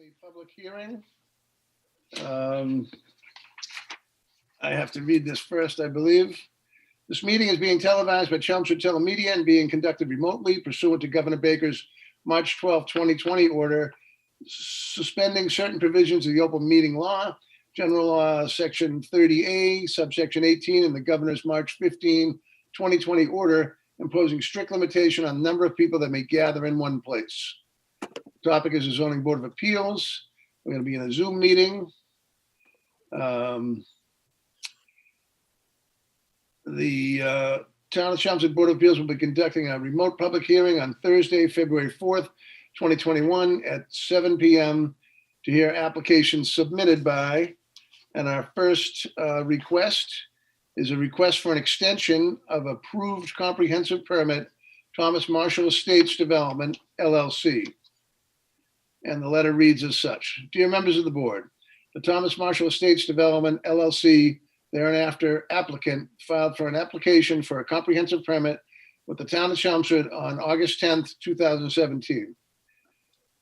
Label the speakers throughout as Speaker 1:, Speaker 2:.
Speaker 1: a public hearing. I have to read this first, I believe. This meeting is being televised by Chelmsford Telemedia and being conducted remotely pursuant to Governor Baker's March 12, 2020 order suspending certain provisions of the open meeting law, General Law, Section 30A, subsection 18, and the Governor's March 15, 2020 order imposing strict limitation on the number of people that may gather in one place. The topic is the Zoning Board of Appeals. We're going to be in a Zoom meeting. The Town of Chelmsford Board of Appeals will be conducting a remote public hearing on Thursday, February 4th, 2021 at 7 p.m. to hear applications submitted by, and our first request is a request for an extension of approved comprehensive permit, Thomas Marshall Estates Development, LLC. And the letter reads as such. Dear members of the board, the Thomas Marshall Estates Development, LLC, thereafter applicant, filed for an application for a comprehensive permit with the Town of Chelmsford on August 10th, 2017.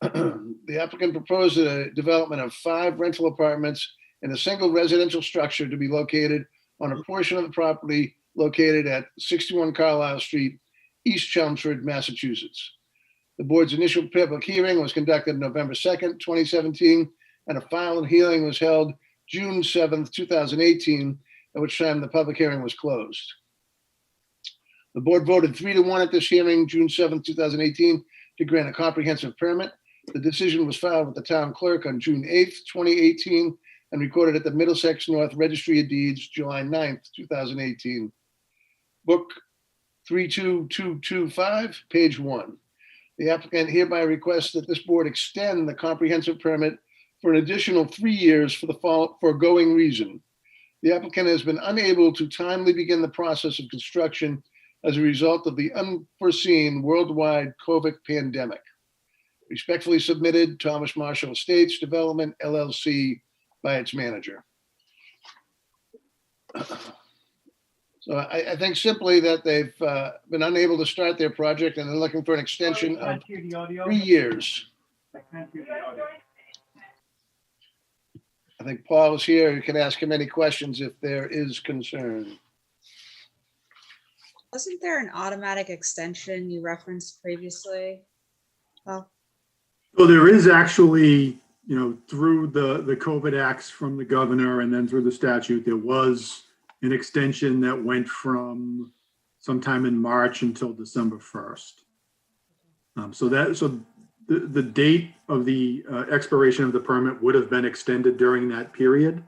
Speaker 1: The applicant proposed a development of 5 rental apartments in a single residential structure to be located on a portion of the property located at 61 Carlisle Street, East Chelmsford, Massachusetts. The board's initial public hearing was conducted November 2nd, 2017, and a final hearing was held June 7th, 2018, at which time the public hearing was closed. The board voted 3-1 at this hearing, June 7th, 2018, to grant a comprehensive permit. The decision was filed with the town clerk on June 8th, 2018, and recorded at the Middlesex North Registry of Deeds, July 9th, 2018. Book 32225, page 1. The applicant hereby requests that this board extend the comprehensive permit for an additional 3 years for the foregoing reason. The applicant has been unable to timely begin the process of construction as a result of the unforeseen worldwide COVID pandemic. Respectfully submitted, Thomas Marshall Estates Development, LLC, by its manager. So I think simply that they've been unable to start their project and they're looking for an extension of 3 years. I think Paul is here. You can ask him any questions if there is concern.
Speaker 2: Wasn't there an automatic extension you referenced previously? Well,
Speaker 3: So there is actually, through the COVID acts from the governor and then through the statute, there was an extension that went from sometime in March until December 1st. So the date of the expiration of the permit would have been extended during that period.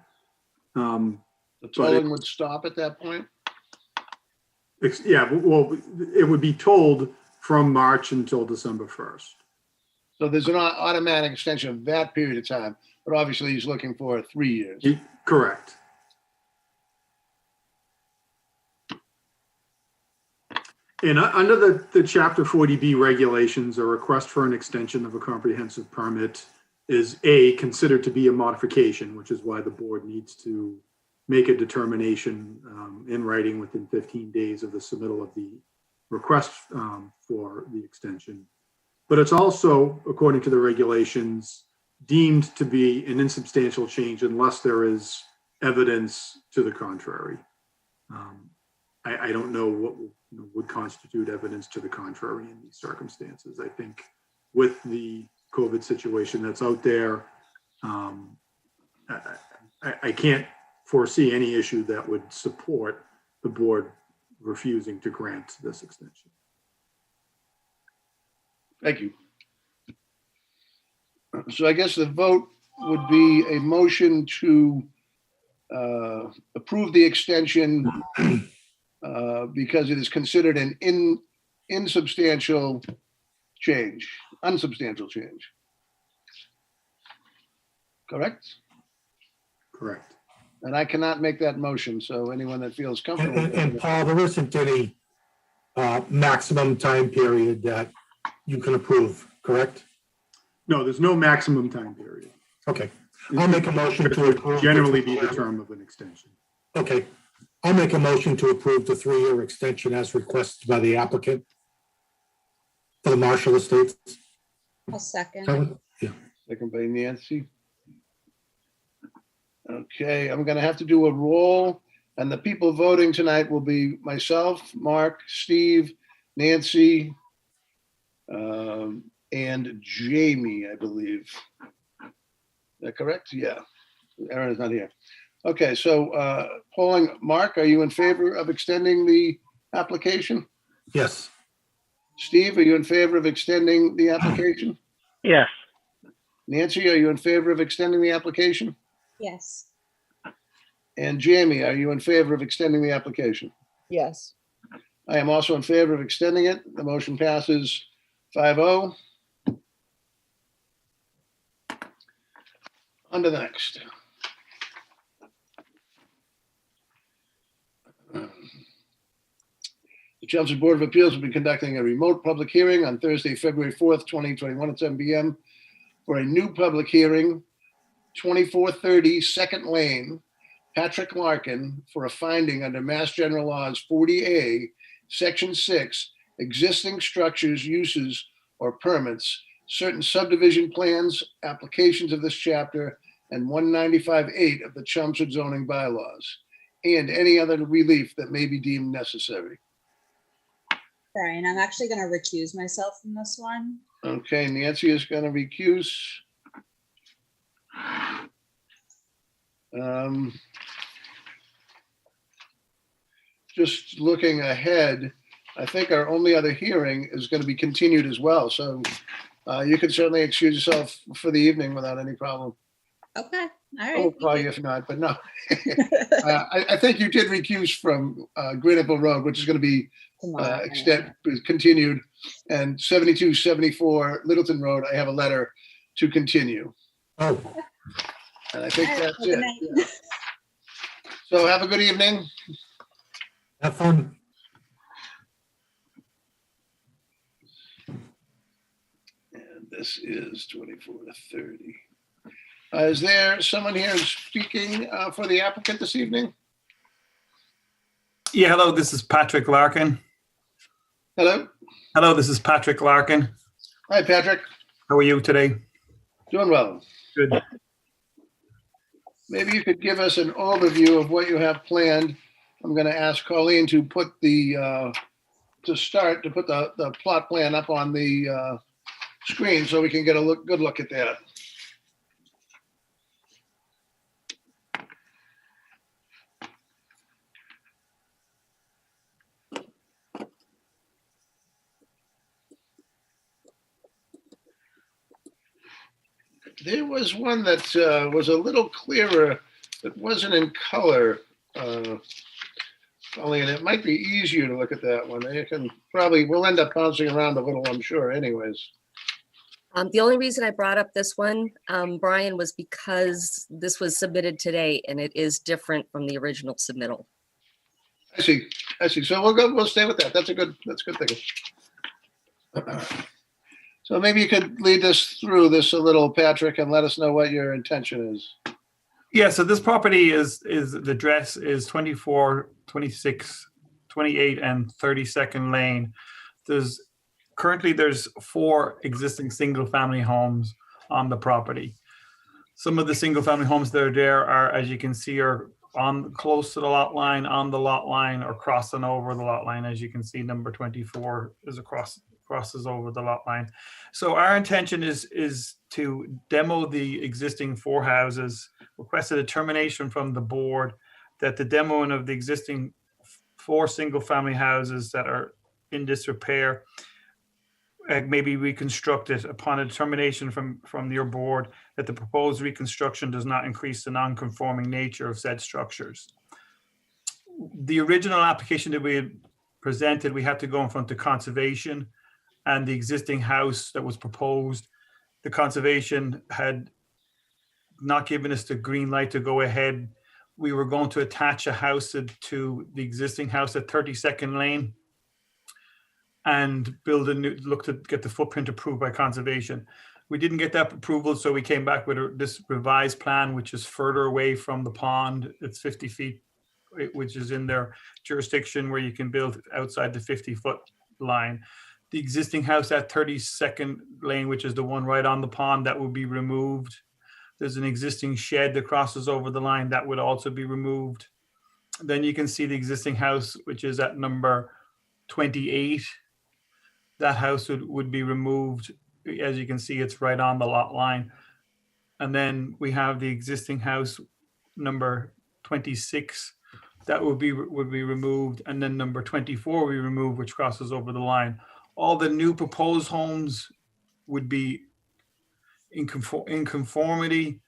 Speaker 1: The tolling would stop at that point?
Speaker 3: Yeah, well, it would be tolled from March until December 1st.
Speaker 1: So there's an automatic extension of that period of time, but obviously he's looking for 3 years.
Speaker 3: Correct. And under the Chapter 40B regulations, a request for an extension of a comprehensive permit is considered to be a modification, which is why the board needs to make a determination in writing within 15 days of the submittal of the request for the extension. But it's also, according to the regulations, deemed to be an insubstantial change unless there is evidence to the contrary. I don't know what would constitute evidence to the contrary in these circumstances. I think with the COVID situation that's out there, I can't foresee any issue that would support the board refusing to grant this extension.
Speaker 1: Thank you. So I guess the vote would be a motion to approve the extension because it is considered an unsubstantial change. Correct?
Speaker 3: Correct.
Speaker 1: And I cannot make that motion, so anyone that feels comfortable.
Speaker 4: And Paul, there isn't any maximum time period that you can approve, correct?
Speaker 3: No, there's no maximum time period.
Speaker 4: Okay, I'll make a motion to approve.
Speaker 3: Generally be the term of an extension.
Speaker 4: Okay, I'll make a motion to approve the 3-year extension as requested by the applicant for the Marshall Estates.
Speaker 2: I'll second.
Speaker 4: Helen? Yeah.
Speaker 1: Second by Nancy. Okay, I'm gonna have to do a roll, and the people voting tonight will be myself, Mark, Steve, Nancy, and Jamie, I believe. Is that correct? Yeah. Aaron is not here. Okay, so polling, Mark, are you in favor of extending the application?
Speaker 4: Yes.
Speaker 1: Steve, are you in favor of extending the application?
Speaker 5: Yes.
Speaker 1: Nancy, are you in favor of extending the application?
Speaker 2: Yes.
Speaker 1: And Jamie, are you in favor of extending the application?
Speaker 6: Yes.
Speaker 1: I am also in favor of extending it. The motion passes 5-0. On to the next. The Chelmsford Board of Appeals will be conducting a remote public hearing on Thursday, February 4th, 2021 at 7 p.m. for a new public hearing, 2430 Second Lane, Patrick Larkin, for a finding under Mass General Laws 40A, Section 6, existing structures, uses, or permits, certain subdivision plans, applications of this chapter, and 195(8) of the Chelmsford zoning bylaws, and any other relief that may be deemed necessary.
Speaker 2: Brian, I'm actually going to recuse myself from this one.
Speaker 1: Okay, Nancy is going to recuse. Just looking ahead, I think our only other hearing is going to be continued as well. So you can certainly excuse yourself for the evening without any problem.
Speaker 2: Okay. All
Speaker 1: We'll
Speaker 2: right.
Speaker 1: call you if not, but no. I think you did recuse from Greenville Road, which is going to be
Speaker 2: Tomorrow.
Speaker 1: continued, and 7274 Littleton Road, I have a letter to continue.
Speaker 4: Oh,
Speaker 1: And I think
Speaker 2: All right,
Speaker 1: that's
Speaker 2: well, good
Speaker 1: it.
Speaker 2: night.
Speaker 1: Yeah. So have a good evening.
Speaker 4: have fun.
Speaker 1: And this is 2430. Is there someone here speaking for the applicant this evening?
Speaker 7: Yeah, hello, this is Patrick Larkin.
Speaker 1: Hello.
Speaker 7: Hello, this is Patrick Larkin.
Speaker 1: Hi, Patrick.
Speaker 7: How are you today?
Speaker 1: Doing well.
Speaker 7: Good.
Speaker 1: Maybe you could give us an overview of what you have planned. I'm going to ask Colleen to put the plot plan up on the screen so we can get a good look at that. There was one that was a little clearer, that wasn't in color. Colleen, it might be easier to look at that one. We'll end up bouncing around a little, I'm sure, anyways.
Speaker 6: The only reason I brought up this one, Brian, was because this was submitted today and it is different from the original submittal.
Speaker 1: I see. So we'll stay with that. That's a good thing. So maybe you could lead us through this a little, Patrick, and let us know what your intention is.
Speaker 7: Yeah, so this property the address is 24, 26, 28, and 32nd Lane. Currently there's 4 existing single-family homes on the property. Some of the single-family homes that are there are, as you can see, are close to the lot line, on the lot line, or crossing over the lot line. As you can see, number 24 is crosses over the lot line. So our intention is to demo the existing 4 houses, request a determination from the board that the demoing of the existing 4 single-family houses that are in disrepair may be reconstructed upon a determination from your board that the proposed reconstruction does not increase the non-conforming nature of said structures. The original application that we had presented, we had to go in front of conservation, and the existing house that was proposed, the conservation had not given us the green light to go ahead. We were going to attach a house to the existing house at 32nd Lane and look to get the footprint approved by conservation. We didn't get that approval, so we came back with this revised plan, which is further away from the pond. It's 50 feet, which is in their jurisdiction where you can build outside the 50-foot line. The existing house at 32nd Lane, which is the one right on the pond, that will be removed. There's an existing shed that crosses over the line that would also be removed. Then you can see the existing house, which is at number 28. That house would be removed. As you can see, it's right on the lot line. And then we have the existing house, number 26, that would be removed. And then number 24 we remove, which crosses over the line. All the new proposed homes would be in conformity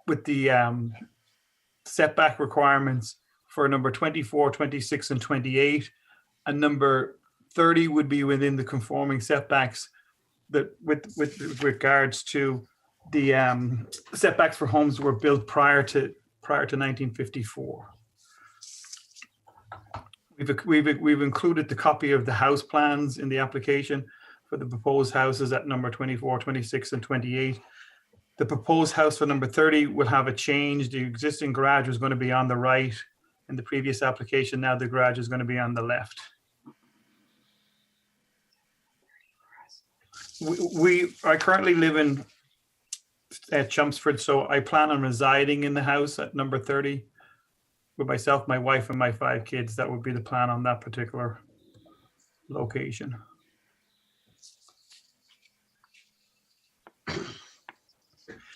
Speaker 7: with the setback requirements for number 24, 26, and 28. And number 30 would be within the conforming setbacks that with regards to the setbacks for homes that were built prior to 1954. We've included the copy of the house plans in the application for the proposed houses at number 24, 26, and 28. The proposed house for number 30 will have a change. The existing garage was going to be on the right in the previous application. Now the garage is going to be on the left. I currently live in Chelmsford, so I plan on residing in the house at number 30 with myself, my wife, and my 5 kids. That would be the plan on that particular location.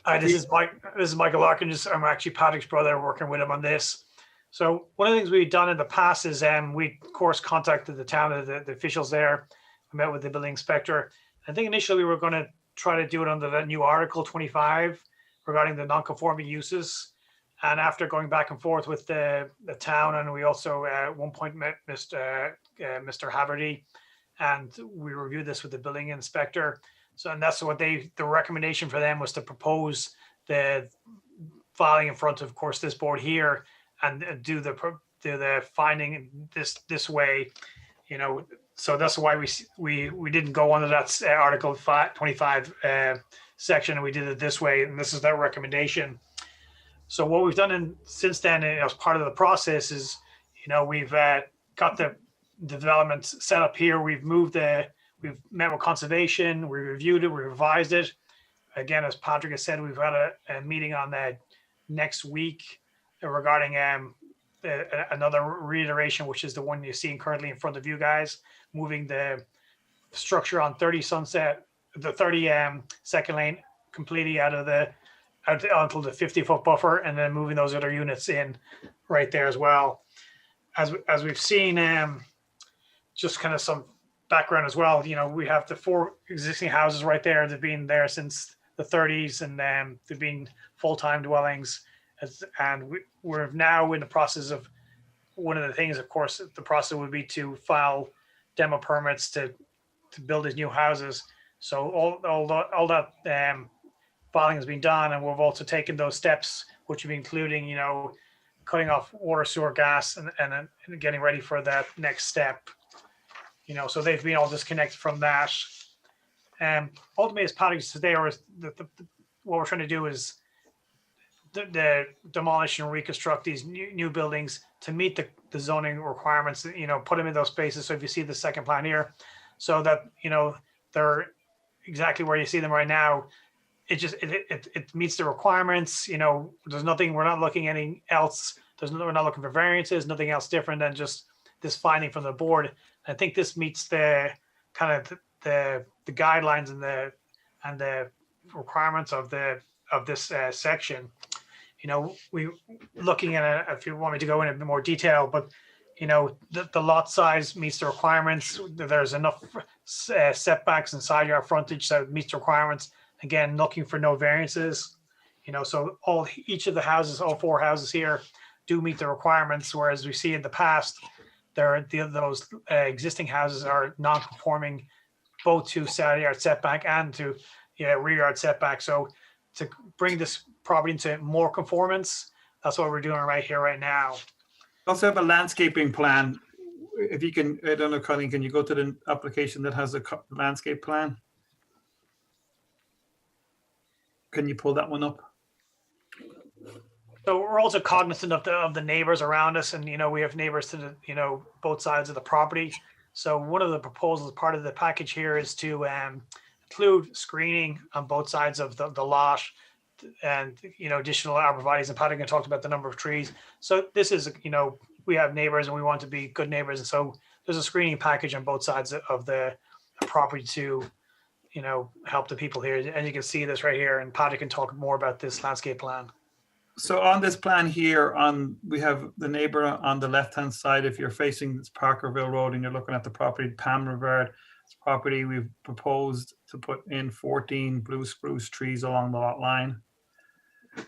Speaker 5: Hi, this is Michael Larkin. I'm actually Patrick's brother, working with him on this. So one of the things we've done in the past is we, of course, contacted the town, the officials there. We met with the building inspector. I think initially we were going to try to do it under the new Article 25 regarding the non-conforming uses. And after going back and forth with the town, and we also at one point met Mr. Haverty, and we reviewed this with the building inspector. So, and that's what the recommendation for them was to propose the filing in front of course, this board here, and do the finding this way, you know. So that's why we didn't go under that Article 25 section, and we did it this way, and this is their recommendation. So what we've done since then, as part of the process, is, you know, we've got the development set up here. We've met with conservation, we reviewed it, we revised it. Again, as Patrick has said, we've got a meeting on that next week regarding another reiteration, which is the one you're seeing currently in front of you guys, moving the structure on 30 Sunset, the 30 second lane completely out onto the 50-foot buffer, and then moving those other units in right there as well. As we've seen, just kind of some background as well, you know, we have the 4 existing houses right there. They've been there since the 30s, and they've been full-time dwellings. And we're now in the process of, one of the things, of course, the process would be to file demo permits to build these new houses. So all that filing has been done, and we've also taken those steps, which would be including, you know, cutting off water, sewer, gas, and getting ready for that next step. You know, so they've been all disconnected from that. Ultimately, as Patrick said today, what we're trying to do is the demolish and reconstruct these new buildings to meet the zoning requirements, you know, put them in those spaces. So if you see the second plan here, so that, you know, they're exactly where you see them right now. It meets the requirements. You know, there's nothing, we're not looking at anything else. We're not looking for variances, nothing else different than just this finding from the board. I think this meets the kind of the guidelines and the requirements of this section. You know, we looking at if you want me to go in a bit more detail, but you know, the lot size meets the requirements. There's enough setbacks and side yard frontage that meets the requirements. Again, looking for no variances. You know, so each of the houses, all 4 houses here, do meet the requirements. Whereas we see in the past, those existing houses are non-conforming, both to side yard setback and to rear yard setback. So to bring this property into more conformance, that's what we're doing right here, right now.
Speaker 7: Also have a landscaping plan. If you can, I don't know, Colleen, can you go to the application that has a landscape plan? Can you pull that one up?
Speaker 5: So we're also cognizant of the neighbors around us, and you know, we have neighbors to the, you know, both sides of the property. So one of the proposals, part of the package here, is to include screening on both sides of the lot, and additional arborvitaes. And Patrick talked about the number of trees. So this is, we have neighbors and we want to be good neighbors, and so there's a screening package on both sides of the property to help the people here. And you can see this right here, and Patrick can talk more about this landscape plan.
Speaker 7: So on this plan here, we have the neighbor on the left-hand side. If you're facing this Parkerville Road and you're looking at the property, Pam Rivard property, we've proposed to put in 14 blue spruce trees along the lot line.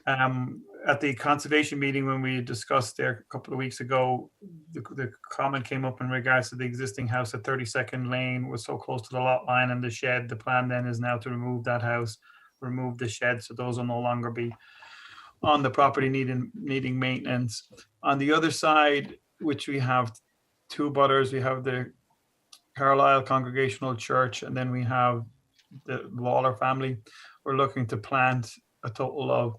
Speaker 7: At the conservation meeting when we discussed there a couple of weeks ago, the comment came up in regards to the existing house at 32nd Lane was so close to the lot line and the shed. The plan then is now to remove that house, remove the shed, so those will no longer be on the property needing maintenance. On the other side, which we have two butters, we have the Carlisle Congregational Church, and then we have the Waller family. We're looking to plant a total of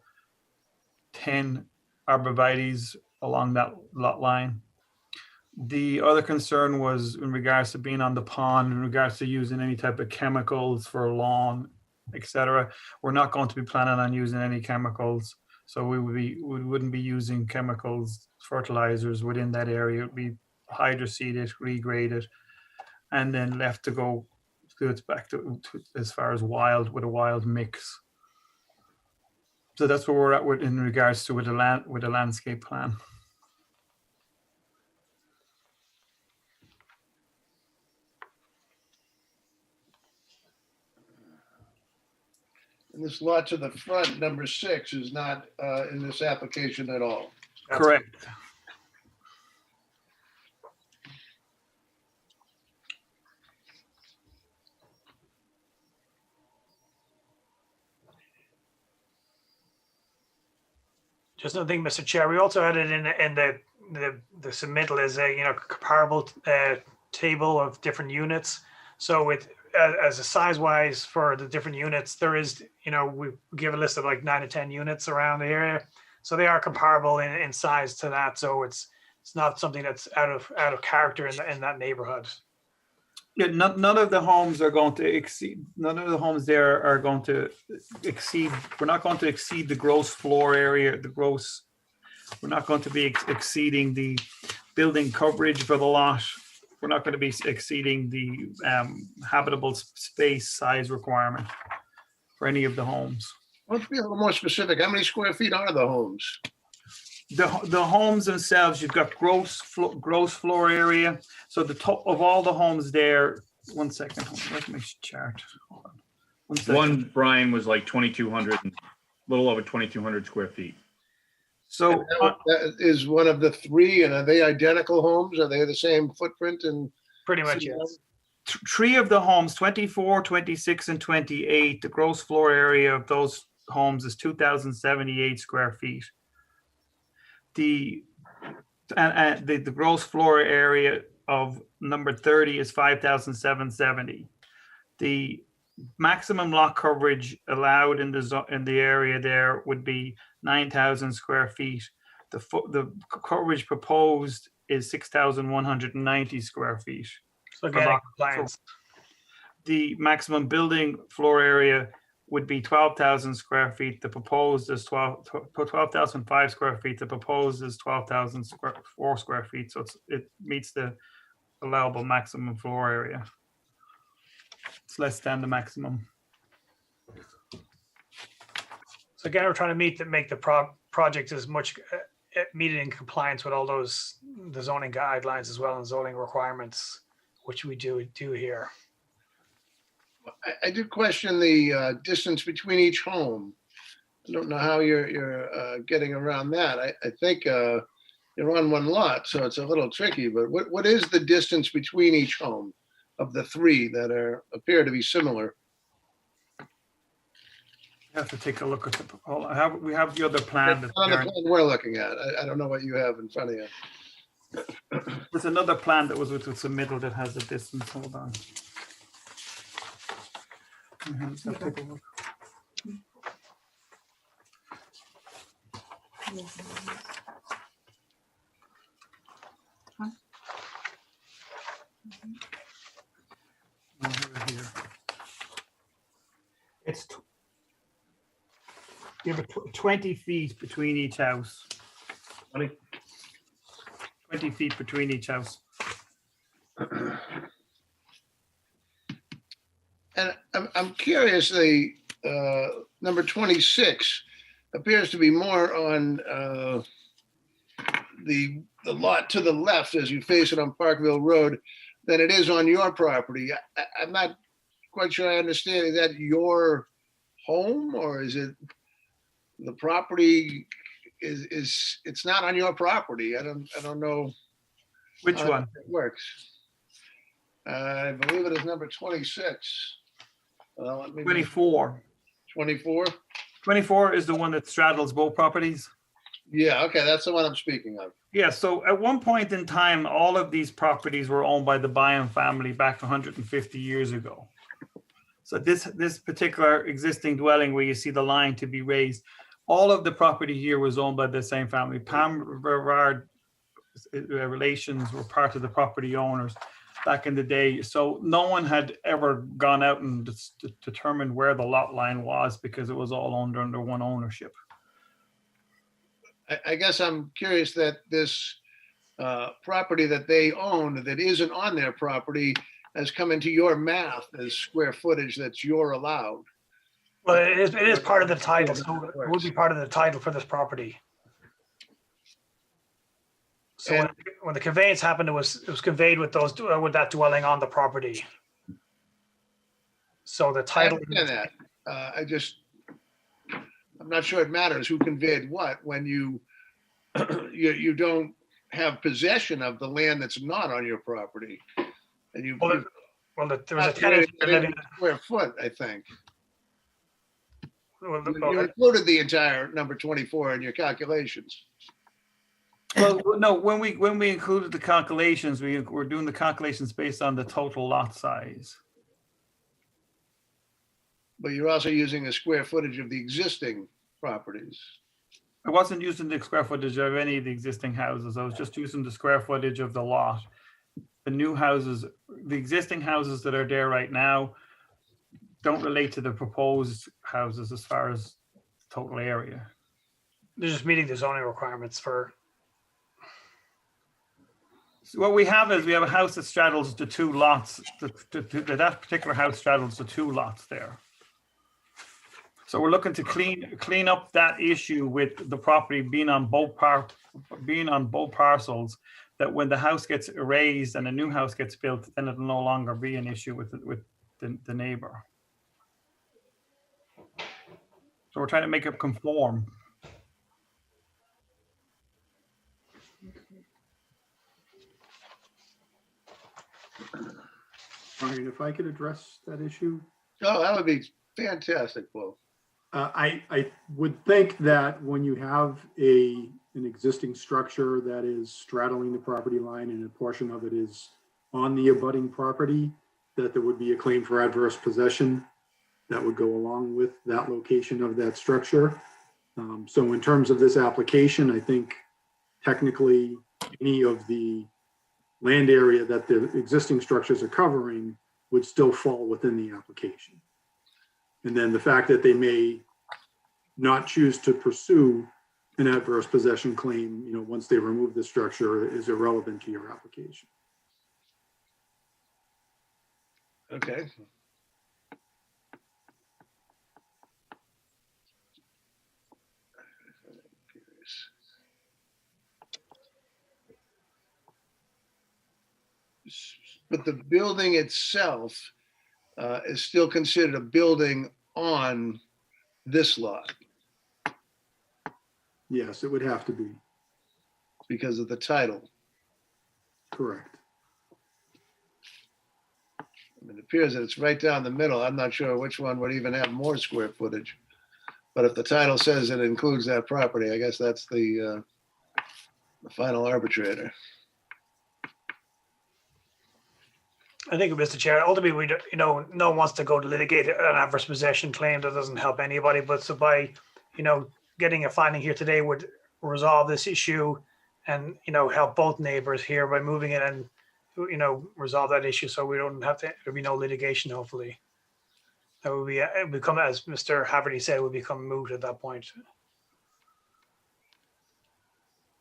Speaker 7: 10 arborvitaes along that lot line. The other concern was in regards to being on the pond, in regards to using any type of chemicals for lawn, etc. We're not going to be planning on using any chemicals. So we wouldn't be using chemicals, fertilizers within that area. It would be hydroseeded, regraded, and then left to go back to as far as with a wild mix. So that's where we're at with in regards to with the landscape plan.
Speaker 1: And this lot to the front, number 6, is not in this application at all.
Speaker 7: Correct.
Speaker 5: Just another thing, Mr. Chair, we also added in the submittal is a comparable table of different units. So with as a size wise for the different units, there is we give a list of like 9 to 10 units around the area, so they are comparable in size to that. So it's not something that's out of character in that neighborhood.
Speaker 7: Yeah, none of the homes are going to exceed. None of the homes there are going to exceed. We're not going to exceed the gross floor area. We're not going to be exceeding the building coverage for the lot. We're not going to be exceeding the habitable space size requirement for any of the homes.
Speaker 1: Let's be a little more specific. How many square feet are the homes?
Speaker 7: The homes themselves, you've got gross floor area. So the top of all the homes there. 1 second. Where's my chart? Hold on. 1 second.
Speaker 8: One, Brian, was like 2,200, a little over 2,200 square feet.
Speaker 7: So
Speaker 1: that is one of the 3, and are they identical homes? Are they the same footprint? And
Speaker 5: Pretty much, yes.
Speaker 7: 3 of the homes, 24, 26, and 28, the gross floor area of those homes is 2,078 square feet. The gross floor area of number 30 is 5,770. The maximum lot coverage allowed in the area there would be 9,000 square feet. The coverage proposed is 6,190 square feet.
Speaker 5: So again, compliance.
Speaker 7: The maximum building floor area would be 12,000 square feet. The proposed is 12,005 square feet. The proposed is 12,004 square feet. So it meets the allowable maximum floor area. It's less than the maximum.
Speaker 5: So again, we're trying to make the project as much meet it in compliance with all the zoning guidelines as well and zoning requirements, which we do here.
Speaker 1: I did question the distance between each home. I don't know how you're getting around that. I think you're on one lot, so it's a little tricky, but what is the distance between each home of the 3 that appear to be similar?
Speaker 7: You have to take a look at the, we have the other plan.
Speaker 1: That's on the plan we're looking at. I don't know what you have in front of you.
Speaker 7: There's another plan that was with the submittal that has the distance. Hold on. Let's take a look. It's you have 20 feet between each house.
Speaker 8: 20?
Speaker 7: 20 feet between each house.
Speaker 1: And I'm curious, the number 26 appears to be more on the lot to the left as you face it on Parkville Road than it is on your property. I'm not quite sure I understand. Is that your home, or is it the property is it's not on your property? I don't know
Speaker 7: Which
Speaker 1: how
Speaker 7: one?
Speaker 1: it works. I believe it is number 26. Let me
Speaker 7: 24.
Speaker 1: 24.
Speaker 7: 24 is the one that straddles both properties.
Speaker 1: Yeah, okay, that's the one I'm speaking of.
Speaker 7: Yeah, so at one point in time, all of these properties were owned by the Byam family back 150 years ago. So this particular existing dwelling where you see the line to be raised, all of the property here was owned by the same family. Pam Berard relations were part of the property owners back in the day. So no one had ever gone out and determined where the lot line was because it was all owned under one ownership.
Speaker 1: I guess I'm curious that this property that they own that isn't on their property has come into your math as square footage that's you're allowed.
Speaker 5: Well, it is part of the title, so it would be part of the title for this property. So
Speaker 1: And-
Speaker 5: when the conveyance happened, it was conveyed with that dwelling on the property. So the
Speaker 1: I
Speaker 5: title.
Speaker 1: understand that. I'm not sure it matters who conveyed what when you you don't have possession of the land that's not on your property, and you
Speaker 5: Well, there was a
Speaker 1: calculated
Speaker 5: tenant
Speaker 1: that
Speaker 5: living.
Speaker 1: in square foot. I think
Speaker 5: Well,
Speaker 1: you included the entire number 24 in your calculations.
Speaker 7: Well, no, when we included the calculations, we were doing the calculations based on the total lot size.
Speaker 1: But you're also using a square footage of the existing properties.
Speaker 7: I wasn't using the square footage of any of the existing houses. I was just using the square footage of the lot. The new houses, the existing houses that are there right now don't relate to the proposed houses as far as total area.
Speaker 5: They're just meeting the zoning requirements for.
Speaker 7: So what we have is we have a house that straddles the two lots. That particular house straddles the two lots there. So we're looking to clean up that issue with the property being on both parcels. That when the house gets erased and a new house gets built, then it'll no longer be an issue with the neighbor. So we're trying to make it conform.
Speaker 3: Brian, if I could address that issue.
Speaker 1: Oh, that would be fantastic, Paul.
Speaker 3: I would think that when you have an existing structure that is straddling the property line and a portion of it is on the abutting property, that there would be a claim for adverse possession that would go along with that location of that structure. So in terms of this application, I think technically any of the land area that the existing structures are covering would still fall within the application. And then the fact that they may not choose to pursue an adverse possession claim, once they remove the structure, is irrelevant to your application.
Speaker 1: Okay. But the building itself is still considered a building on this lot
Speaker 3: Yes, it would have to be,
Speaker 1: because of the title.
Speaker 3: correct.
Speaker 1: It appears that it's right down the middle. I'm not sure which one would even have more square footage. But if the title says it includes that property, I guess that's the final arbitrator.
Speaker 5: I think, Mr. Chair, ultimately, we don't, no one wants to go to litigate an adverse possession claim. That doesn't help anybody. But so by, getting a finding here today would resolve this issue and, help both neighbors here by moving it and, resolve that issue. So we don't have to, there'll be no litigation, hopefully. That would be, it would become, as Mr. Haverty said, it would become moot at that point.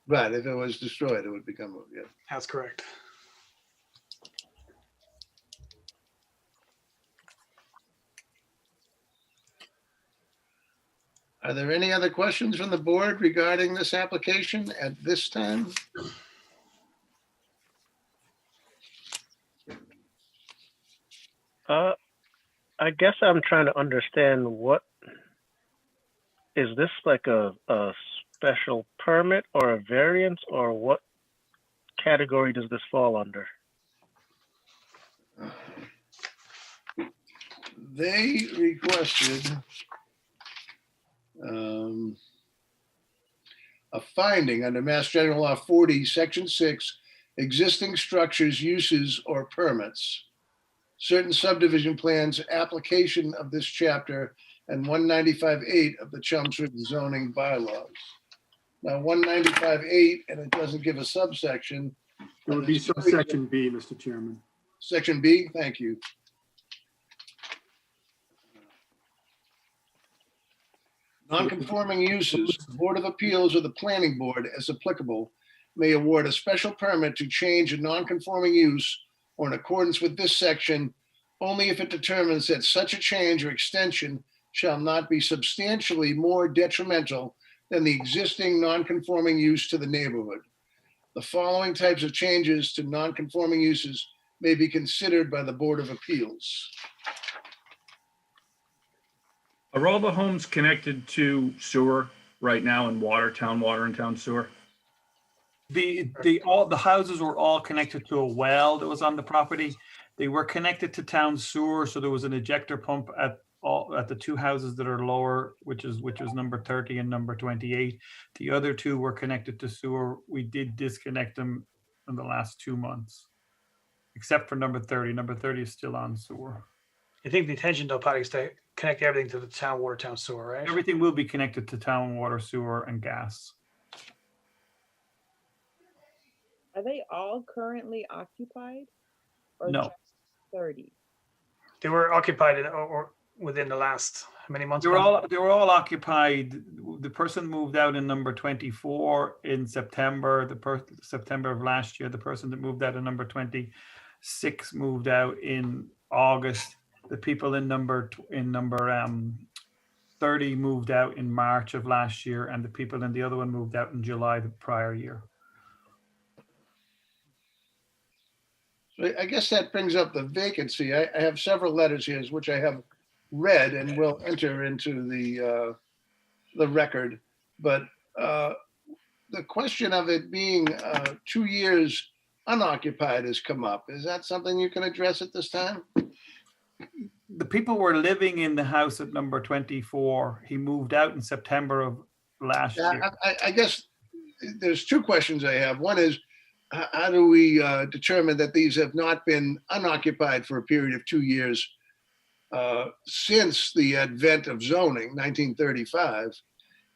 Speaker 1: Right, if it was destroyed, it would become, yeah.
Speaker 5: That's correct.
Speaker 1: Are there any other questions from the board regarding this application at this time?
Speaker 9: I guess I'm trying to understand what, is this like a special permit or a variance, or what category does this fall under?
Speaker 1: They requested a finding under Mass General Law 40, Section 6, existing structures, uses, or permits. Certain subdivision plans, application of this chapter, and 195.8 of the Chelmsford zoning bylaws. Now, 195.8, and it doesn't give a subsection.
Speaker 3: It would be subsection B, Mr. Chairman.
Speaker 1: Section B, thank you. Non-conforming uses, the Board of Appeals or the Planning Board, as applicable, may award a special permit to change a non-conforming use or in accordance with this section, only if it determines that such a change or extension shall not be substantially more detrimental than the existing non-conforming use to the neighborhood. The following types of changes to non-conforming uses may be considered by the Board of Appeals.
Speaker 8: Are all the homes connected to sewer right now in water, town water and town sewer?
Speaker 7: The houses were all connected to a well that was on the property. They were connected to town sewer, so there was an ejector pump at the two houses that are lower, which was number 30 and number 28. The other two were connected to sewer. We did disconnect them in the last 2 months, except for number 30. Number 30 is still on sewer.
Speaker 5: I think the intention though, Patty, is to connect everything to the town water, town sewer, right?
Speaker 7: Everything will be connected to town water, sewer, and gas.
Speaker 10: Are they all currently occupied? Or
Speaker 7: No.
Speaker 10: just 30?
Speaker 5: They were occupied or within the last how many months?
Speaker 7: They were all occupied. The person moved out in number 24 in September. September of last year. The person that moved out in number 26 moved out in August. The people in number 30 moved out in March of last year, and the people in the other one moved out in July the prior year.
Speaker 1: So I guess that brings up the vacancy. I have several letters here, which I have read and will enter into the record. But the question of it being 2 years unoccupied has come up. Is that something you can address at this time?
Speaker 7: The people were living in the house at number 24. He moved out in September of last year.
Speaker 1: I guess there's two questions I have. One is, how do we determine that these have not been unoccupied for a period of 2 years since the advent of zoning, 1935?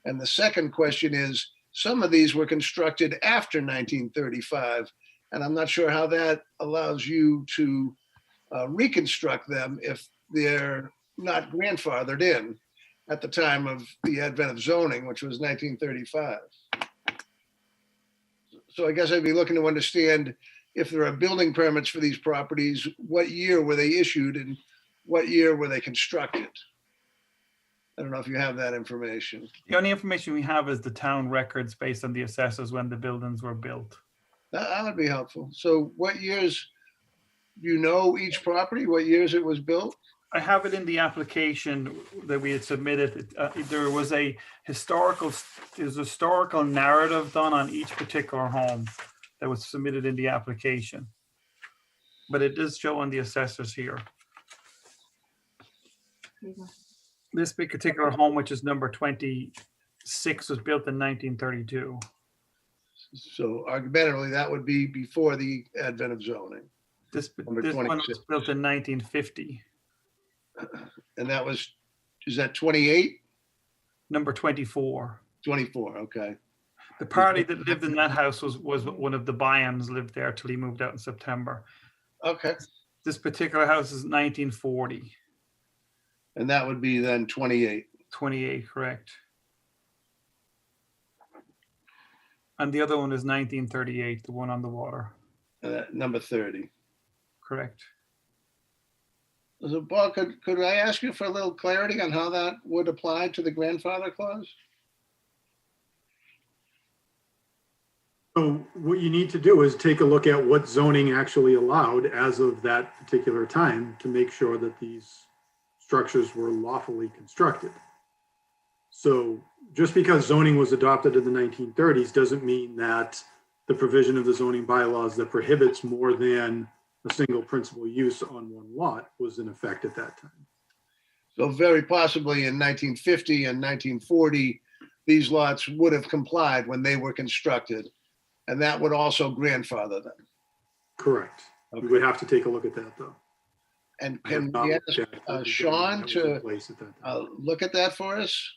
Speaker 1: And the second question is, some of these were constructed after 1935, and I'm not sure how that allows you to reconstruct them if they're not grandfathered in at the time of the advent of zoning, which was 1935. So I guess I'd be looking to understand if there are building permits for these properties, what year were they issued and what year were they constructed? I don't know if you have that information.
Speaker 7: The only information we have is the town records based on the assessors when the buildings were built.
Speaker 1: That would be helpful. So what years, do you know each property, what years it was built?
Speaker 7: I have it in the application that we had submitted. There was a historical narrative done on each particular home that was submitted in the application. But it does show on the assessors here. This particular home, which is number 26, was built in 1932.
Speaker 1: So argumentatively, that would be before the advent of zoning.
Speaker 7: This one was built in 1950.
Speaker 1: And that was, is that 28?
Speaker 7: Number 24.
Speaker 1: 24, okay.
Speaker 7: The party that lived in that house was one of the Byams, lived there till he moved out in September.
Speaker 1: Okay.
Speaker 7: This particular house is 1940.
Speaker 1: And that would be then 28.
Speaker 7: 28, correct. And the other one is 1938, the one on the water.
Speaker 1: Number 30.
Speaker 7: Correct.
Speaker 1: So Bob, could I ask you for a little clarity on how that would apply to the grandfather clause?
Speaker 3: So what you need to do is take a look at what zoning actually allowed as of that particular time to make sure that these structures were lawfully constructed. So just because zoning was adopted in the 1930s doesn't mean that the provision of the zoning bylaws that prohibits more than a single principal use on one lot was in effect at that time.
Speaker 1: So very possibly in 1950 and 1940, these lots would have complied when they were constructed. And that would also grandfather them.
Speaker 3: Correct.
Speaker 1: Okay.
Speaker 3: We would have to take a look at that though.
Speaker 1: And
Speaker 3: I have
Speaker 1: can
Speaker 3: not
Speaker 1: we
Speaker 3: looked at
Speaker 1: ask
Speaker 3: the
Speaker 1: Sean
Speaker 3: zoning that was in
Speaker 1: to
Speaker 3: place at that time.
Speaker 1: look at that for us?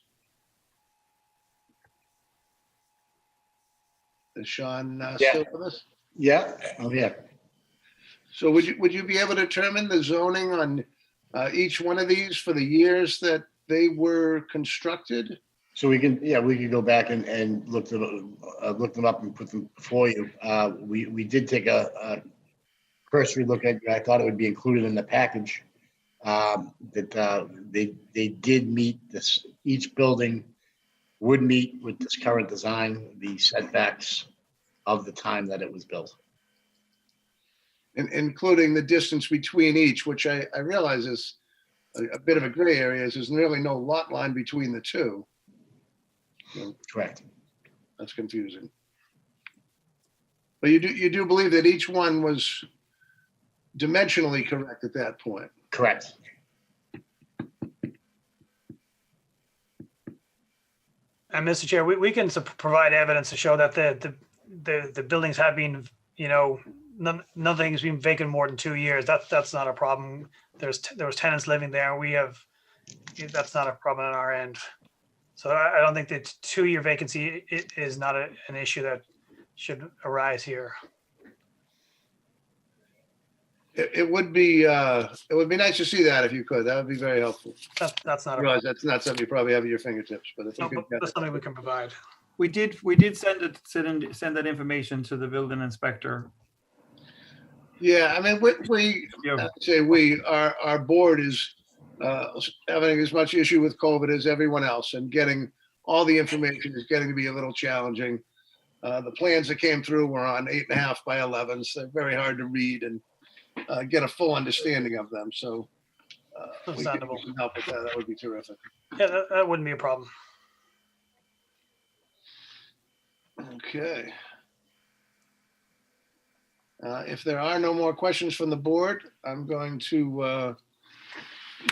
Speaker 1: Is Sean still with us?
Speaker 11: Yeah, I'm here.
Speaker 1: So would you be able to determine the zoning on each one of these for the years that they were constructed?
Speaker 11: So we can go back and look them up and put them before you. We did take a cursory look at. I thought it would be included in the package. That they did meet this. Each building would meet with this current design the setbacks of the time that it was built.
Speaker 1: Including the distance between each, which I realize is a bit of a gray area, as there's really no lot line between the two. So
Speaker 11: Correct.
Speaker 1: that's confusing. But you do believe that each one was dimensionally correct at that point?
Speaker 11: Correct.
Speaker 5: And Mr. Chair, we can provide evidence to show that the buildings have been, nothing's been vacant more than 2 years. That's not a problem. There was tenants living there. That's not a problem on our end. So I don't think that 2-year vacancy is not an issue that should arise here.
Speaker 1: It would be nice to see that if you could. That would be very helpful.
Speaker 5: That's not
Speaker 1: I realize that's not something you probably have at your fingertips, but if you could get
Speaker 5: that's
Speaker 1: it.
Speaker 5: something we can provide.
Speaker 7: We did send that information to the building inspector.
Speaker 1: Yeah, I mean, our board is having as much issue with COVID as everyone else, and getting all the information is getting to be a little challenging. The plans that came through were on 8.5 by 11s. They're very hard to read and get a full understanding of them. So we can use some help with that. That would be terrific.
Speaker 5: Yeah, that wouldn't be a problem.
Speaker 1: Okay. If there are no more questions from the board, I'm going to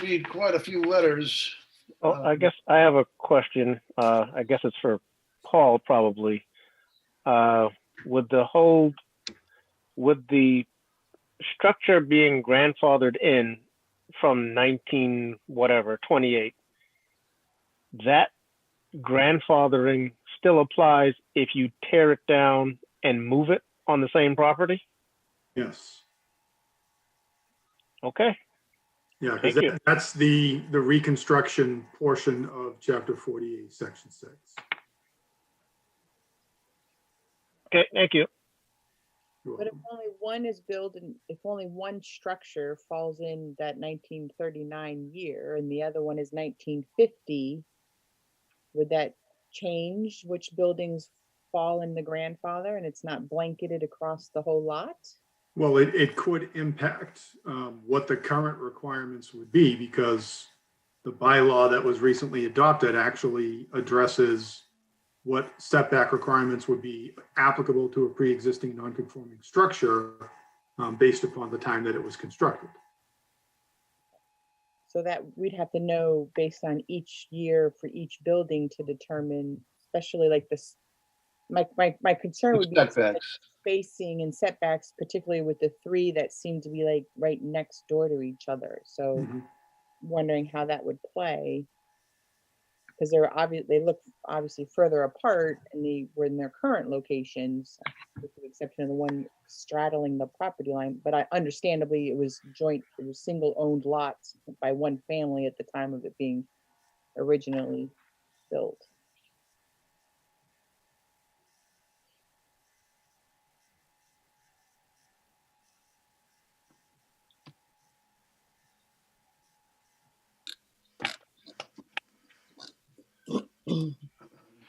Speaker 1: read quite a few letters.
Speaker 9: I guess I have a question. I guess it's for Paul, probably. With the structure being grandfathered in from 28, that grandfathering still applies if you tear it down and move it on the same property?
Speaker 3: Yes.
Speaker 9: Okay.
Speaker 3: Yeah,
Speaker 9: Thank you.
Speaker 3: because that's the reconstruction portion of Chapter 48, Section 6.
Speaker 9: Okay, thank you.
Speaker 3: You're
Speaker 10: But if
Speaker 3: welcome.
Speaker 10: only one is built and if only one structure falls in that 1939 year and the other one is 1950, would that change which buildings fall in the grandfather and it's not blanketed across the whole lot?
Speaker 3: Well, it could impact what the current requirements would be, because the bylaw that was recently adopted actually addresses what setback requirements would be applicable to a pre-existing non-conforming structure based upon the time that it was constructed.
Speaker 10: So that we'd have to know based on each year for each building to determine, especially like this. My concern would be
Speaker 1: Setbacks.
Speaker 10: spacing and setbacks, particularly with the 3 that seem to be like right next door to each other. So
Speaker 3: Mhm.
Speaker 10: wondering how that would play. because they look obviously further apart and they were in their current locations, with the exception of the one straddling the property line. But understandably, it was single owned lots by one family at the time of it being originally built.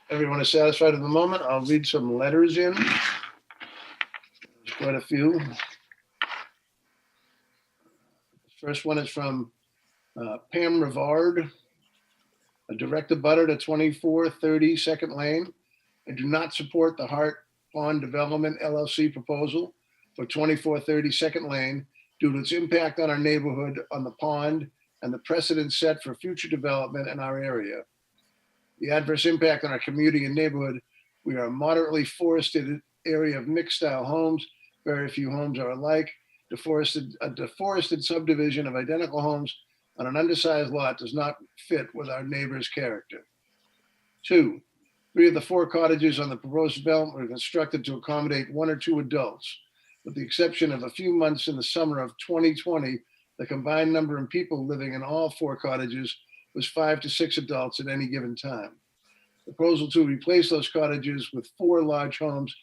Speaker 1: Everyone is satisfied at the moment. I'll read some letters in. There's quite a few. The first one is from Pam Rivard, a direct abutter to 2430 Second Lane. I do not support the Hart Pond Development LLC proposal for 2430 Second Lane due to its impact on our neighborhood, on the pond, and the precedent set for future development in our area. The adverse impact on our community and neighborhood: we are a moderately forested area of mixed style homes. Very few homes are alike. A deforested subdivision of identical homes on an undersized lot does not fit with our neighbor's character. 2, 3 of the 4 cottages on the proposed development were constructed to accommodate 1 or 2 adults. With the exception of a few months in the summer of 2020, the combined number of people living in all 4 cottages was 5 to 6 adults at any given time. The proposal to replace those cottages with 4 large homes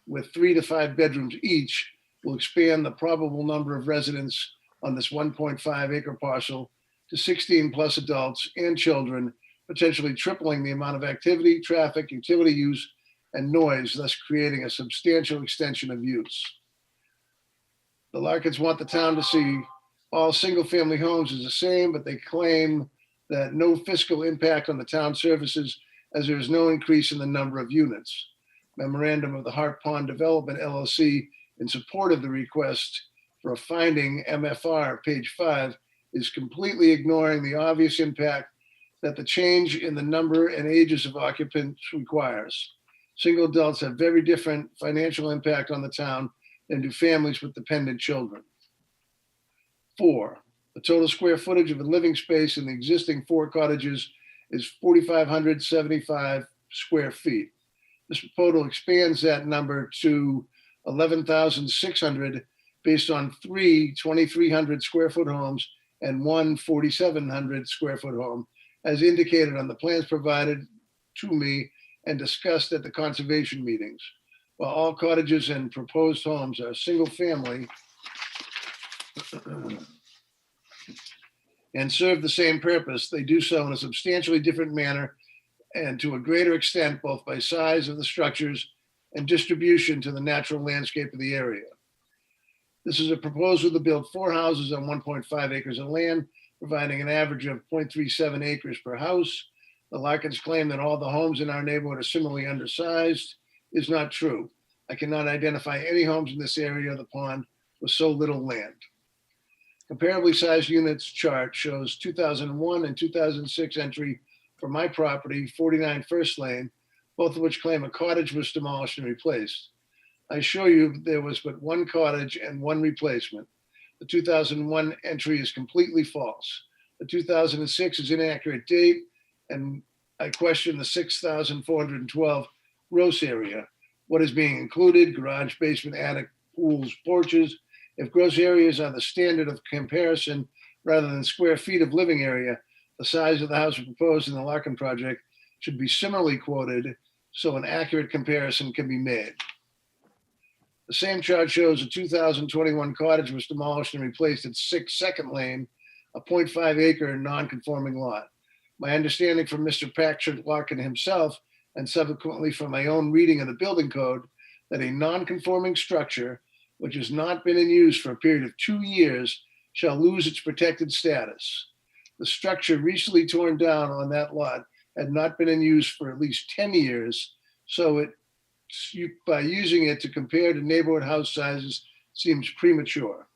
Speaker 1: with 3 to 5 bedrooms each will expand the probable number of residents on this 1.5 acre parcel to 16 plus adults and children, potentially tripling the amount of activity, traffic, utility use, and noise, thus creating a substantial extension of use. The Larkins want the town to see all single-family homes as the same, but they claim that no fiscal impact on the town services, as there is no increase in the number of units. Memorandum of the Hart Pond Development LLC in support of the request for a finding, MFR, page 5, is completely ignoring the obvious impact that the change in the number and ages of occupants requires. Single adults have very different financial impact on the town than do families with dependent children. 4, the total square footage of the living space in the existing 4 cottages is 4,575 square feet. This proposal expands that number to 11,600 based on 3 2,300 square foot homes and 1 4,700 square foot home, as indicated on the plans provided to me and discussed at the conservation meetings. While all cottages and proposed homes are single family and serve the same purpose, they do so in a substantially different manner and to a greater extent, both by size of the structures and distribution to the natural landscape of the area. This is a proposal to build 4 houses on 1.5 acres of land, providing an average of 0.37 acres per house. The Larkins claim that all the homes in our neighborhood are similarly undersized. Is not true. I cannot identify any homes in this area of the pond with so little land. Comparably sized units chart shows 2001 and 2006 entry for my property, 49 First Lane, both of which claim a cottage was demolished and replaced. I assure you there was but 1 cottage and 1 replacement. The 2001 entry is completely false. The 2006 is inaccurate date, and I question the 6,412 gross area. What is being included: garage, basement, attic, pools, porches. If gross areas are the standard of comparison rather than square feet of living area, the size of the house proposed in the Larkin project should be similarly quoted so an accurate comparison can be made. The same chart shows a 2021 cottage was demolished and replaced at 6 Second Lane, a 0.5 acre non-conforming lot. My understanding from Mr. Patrick Larkin himself, and subsequently from my own reading of the building code, that a non-conforming structure which has not been in use for a period of 2 years shall lose its protected status. The structure recently torn down on that lot had not been in use for at least 10 years, so by using it to compare to neighborhood house sizes seems premature.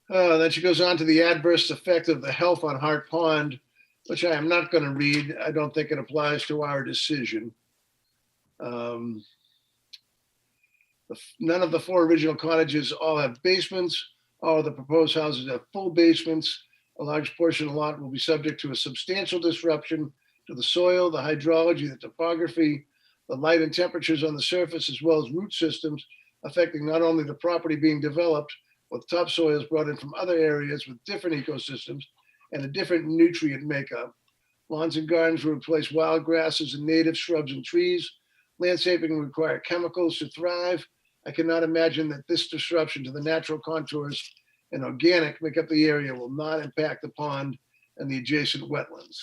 Speaker 1: Then she goes on to the adverse effect of the health on Hart Pond, which I am not going to read. I don't think it applies to our decision. None of the 4 original cottages all have basements. All of the proposed houses have full basements. A large portion of the lot will be subject to a substantial disruption to the soil, the hydrology, the topography, the light and temperatures on the surface, as well as root systems, affecting not only the property being developed, with topsoils brought in from other areas with different ecosystems and a different nutrient makeup. Lawns and gardens will replace wild grasses and native shrubs and trees. Landscaping will require chemicals to thrive. I cannot imagine that this disruption to the natural contours and organic makeup of the area will not impact the pond and the adjacent wetlands.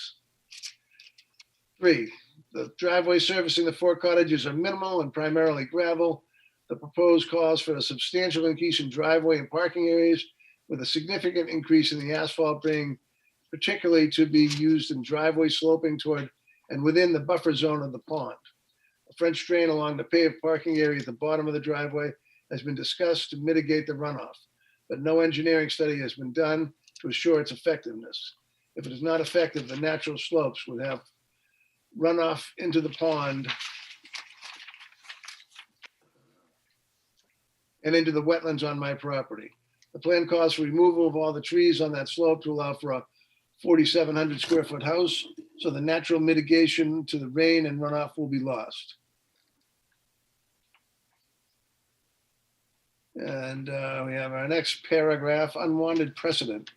Speaker 1: 3, the driveways servicing the 4 cottages are minimal and primarily gravel. The proposed calls for a substantial increase in driveway and parking areas, with a significant increase in the asphalt being particularly to be used in driveway sloping toward and within the buffer zone of the pond. A French drain along the paved parking area at the bottom of the driveway has been discussed to mitigate the runoff, but no engineering study has been done to assure its effectiveness. If it is not effective, the natural slopes would have runoff into the pond and into the wetlands on my property. The plan calls for removal of all the trees on that slope to allow for a 4,700 square foot house, so the natural mitigation to the rain and runoff will be lost. And we have our next paragraph, unwanted precedent.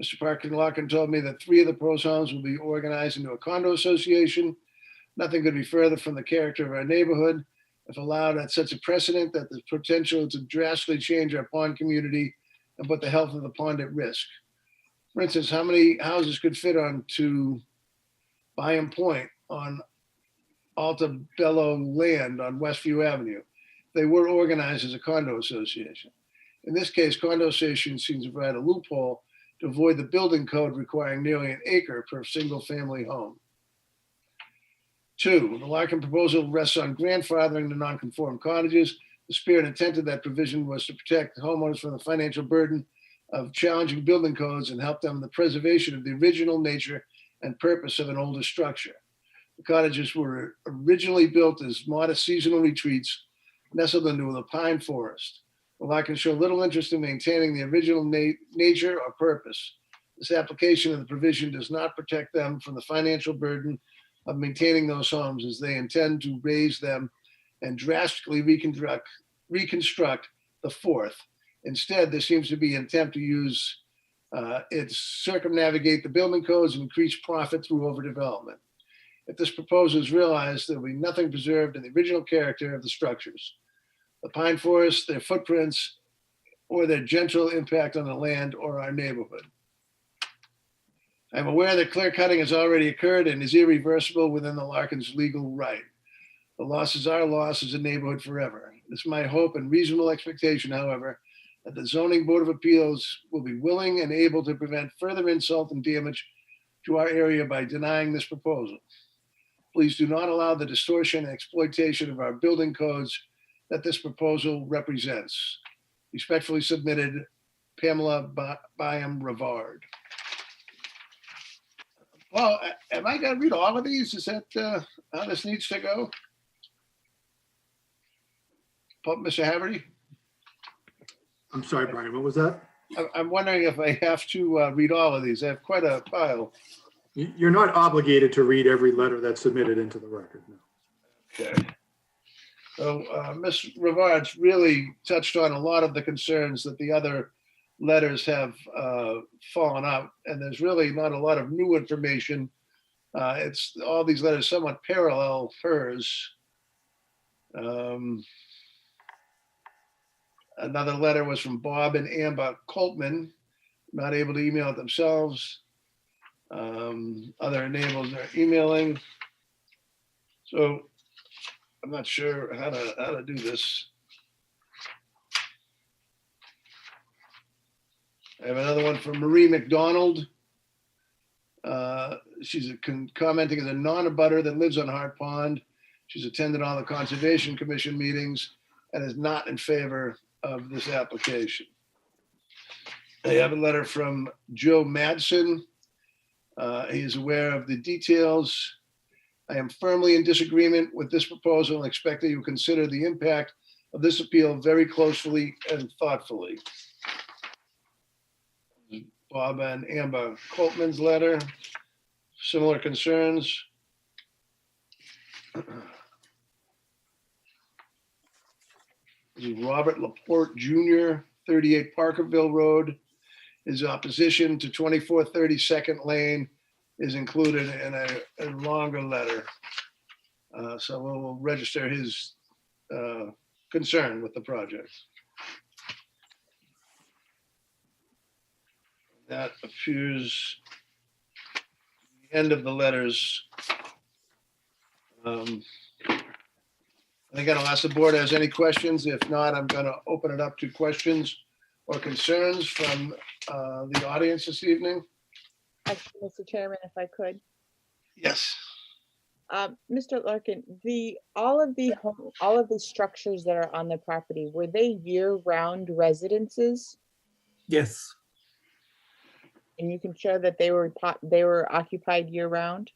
Speaker 1: Mr. Parkin Larkin told me that 3 of the proposed homes will be organized into a condo association. Nothing could be further from the character of our neighborhood. If allowed, that sets a precedent that the potential to drastically change our pond community and put the health of the pond at risk. For instance, how many houses could fit onto Byam Point on Altabello land on Westview Avenue? They were organized as a condo association. In this case, condo association seems to provide a loophole to avoid the building code requiring nearly an acre per single family home. 2, the Larkin proposal rests on grandfathering the non-conform cottages. The spirit and intent of that provision was to protect homeowners from the financial burden of challenging building codes and help them in the preservation of the original nature and purpose of an older structure. The cottages were originally built as modest seasonal retreats nestled into the pine forest. The Larkins show little interest in maintaining the original nature or purpose. This application of the provision does not protect them from the financial burden of maintaining those homes, as they intend to raise them and drastically reconstruct the 4th. Instead, there seems to be an attempt to use it circumnavigate the building codes and increase profit through overdevelopment. If this proposal is realized, there will be nothing preserved in the original character of the structures. The pine forests, their footprints, or their gentle impact on the land or our neighborhood. I'm aware that clear cutting has already occurred and is irreversible within the Larkins' legal right. The loss is our loss as a neighborhood forever. It's my hope and reasonable expectation, however, that the Zoning Board of Appeals will be willing and able to prevent further insult and damage to our area by denying this proposal. Please do not allow the distortion and exploitation of our building codes that this proposal represents. Respectfully submitted, Pamela Byam Rivard. Well, am I going to read all of these? Is that how this needs to go? Mr. Haverty?
Speaker 3: I'm sorry, Brian, what was that?
Speaker 1: I'm wondering if I have to read all of these. I have quite a pile.
Speaker 3: You're not obligated to read every letter that's submitted into the record, no.
Speaker 1: Okay. So Ms. Rivard's really touched on a lot of the concerns that the other letters have fallen out, and there's really not a lot of new information. It's all these letters somewhat parallel hers. Another letter was from Bob and Amber Coltman, not able to email it themselves. Other neighbors are emailing. So I'm not sure how to do this. I have another one from Marie McDonald. She's commenting as a non-abutter that lives on Hart Pond. She's attended all the Conservation Commission meetings and is not in favor of this application. I have a letter from Joe Madsen. He is aware of the details. I am firmly in disagreement with this proposal and expect that you consider the impact of this appeal very closely and thoughtfully. Bob and Amber Coltman's letter. Similar concerns. This is Robert Laporte Jr., 38 Parkerville Road. His opposition to 24 32nd Lane is included in a longer letter. So we'll register his concern with the project. That appears the end of the letters. Again, I'll ask the board has any questions. If not, I'm going to open it up to questions or concerns from the audience this evening.
Speaker 10: Actually, Mr. Chairman, if I could.
Speaker 1: Yes.
Speaker 10: Mr. Larkin, all of the structures that are on the property, were they year-round residences?
Speaker 7: Yes.
Speaker 10: And you can show that they were occupied year-round?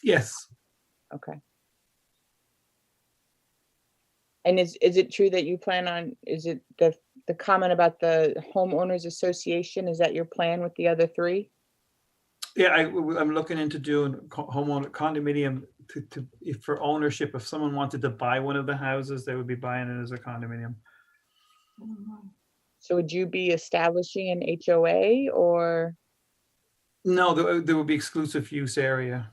Speaker 7: Yes.
Speaker 10: Okay. And is it true that you plan on, is it the comment about the homeowners association, is that your plan with the other three?
Speaker 7: Yeah, I'm looking into doing homeowner condominium if for ownership. If someone wanted to buy one of the houses, they would be buying it as a condominium.
Speaker 10: So would you be establishing an HOA or?
Speaker 7: No, there would be exclusive use area.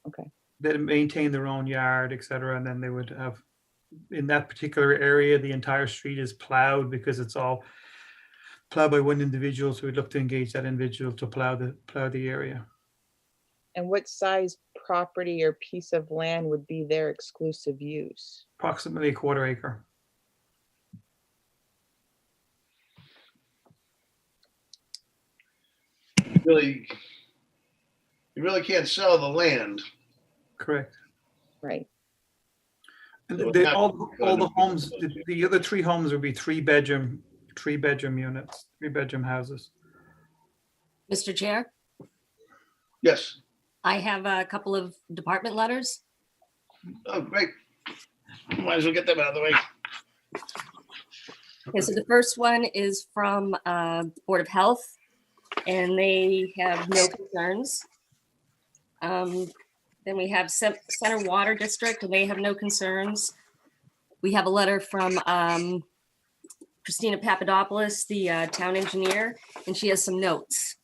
Speaker 10: Okay.
Speaker 7: They'd maintain their own yard, etc., and then they would have, in that particular area, the entire street is plowed because it's all plowed by one individual. So we'd look to engage that individual to plow the area.
Speaker 10: And what size property or piece of land would be their exclusive use?
Speaker 7: Approximately a quarter acre.
Speaker 1: You really can't sell the land.
Speaker 7: Correct.
Speaker 10: Right.
Speaker 7: And
Speaker 1: So
Speaker 7: all the homes, the other three homes would be three bedroom units, 3-bedroom houses.
Speaker 6: Mr. Chair,
Speaker 1: Yes.
Speaker 6: I have a couple of department letters.
Speaker 1: Oh, great. Might as well get them out of the way.
Speaker 6: Okay, so the first one is from Board of Health, and they have no concerns. Then we have Center Water District, and they have no concerns. We have a letter from Christina Papadopoulos, the town engineer, and she has some notes.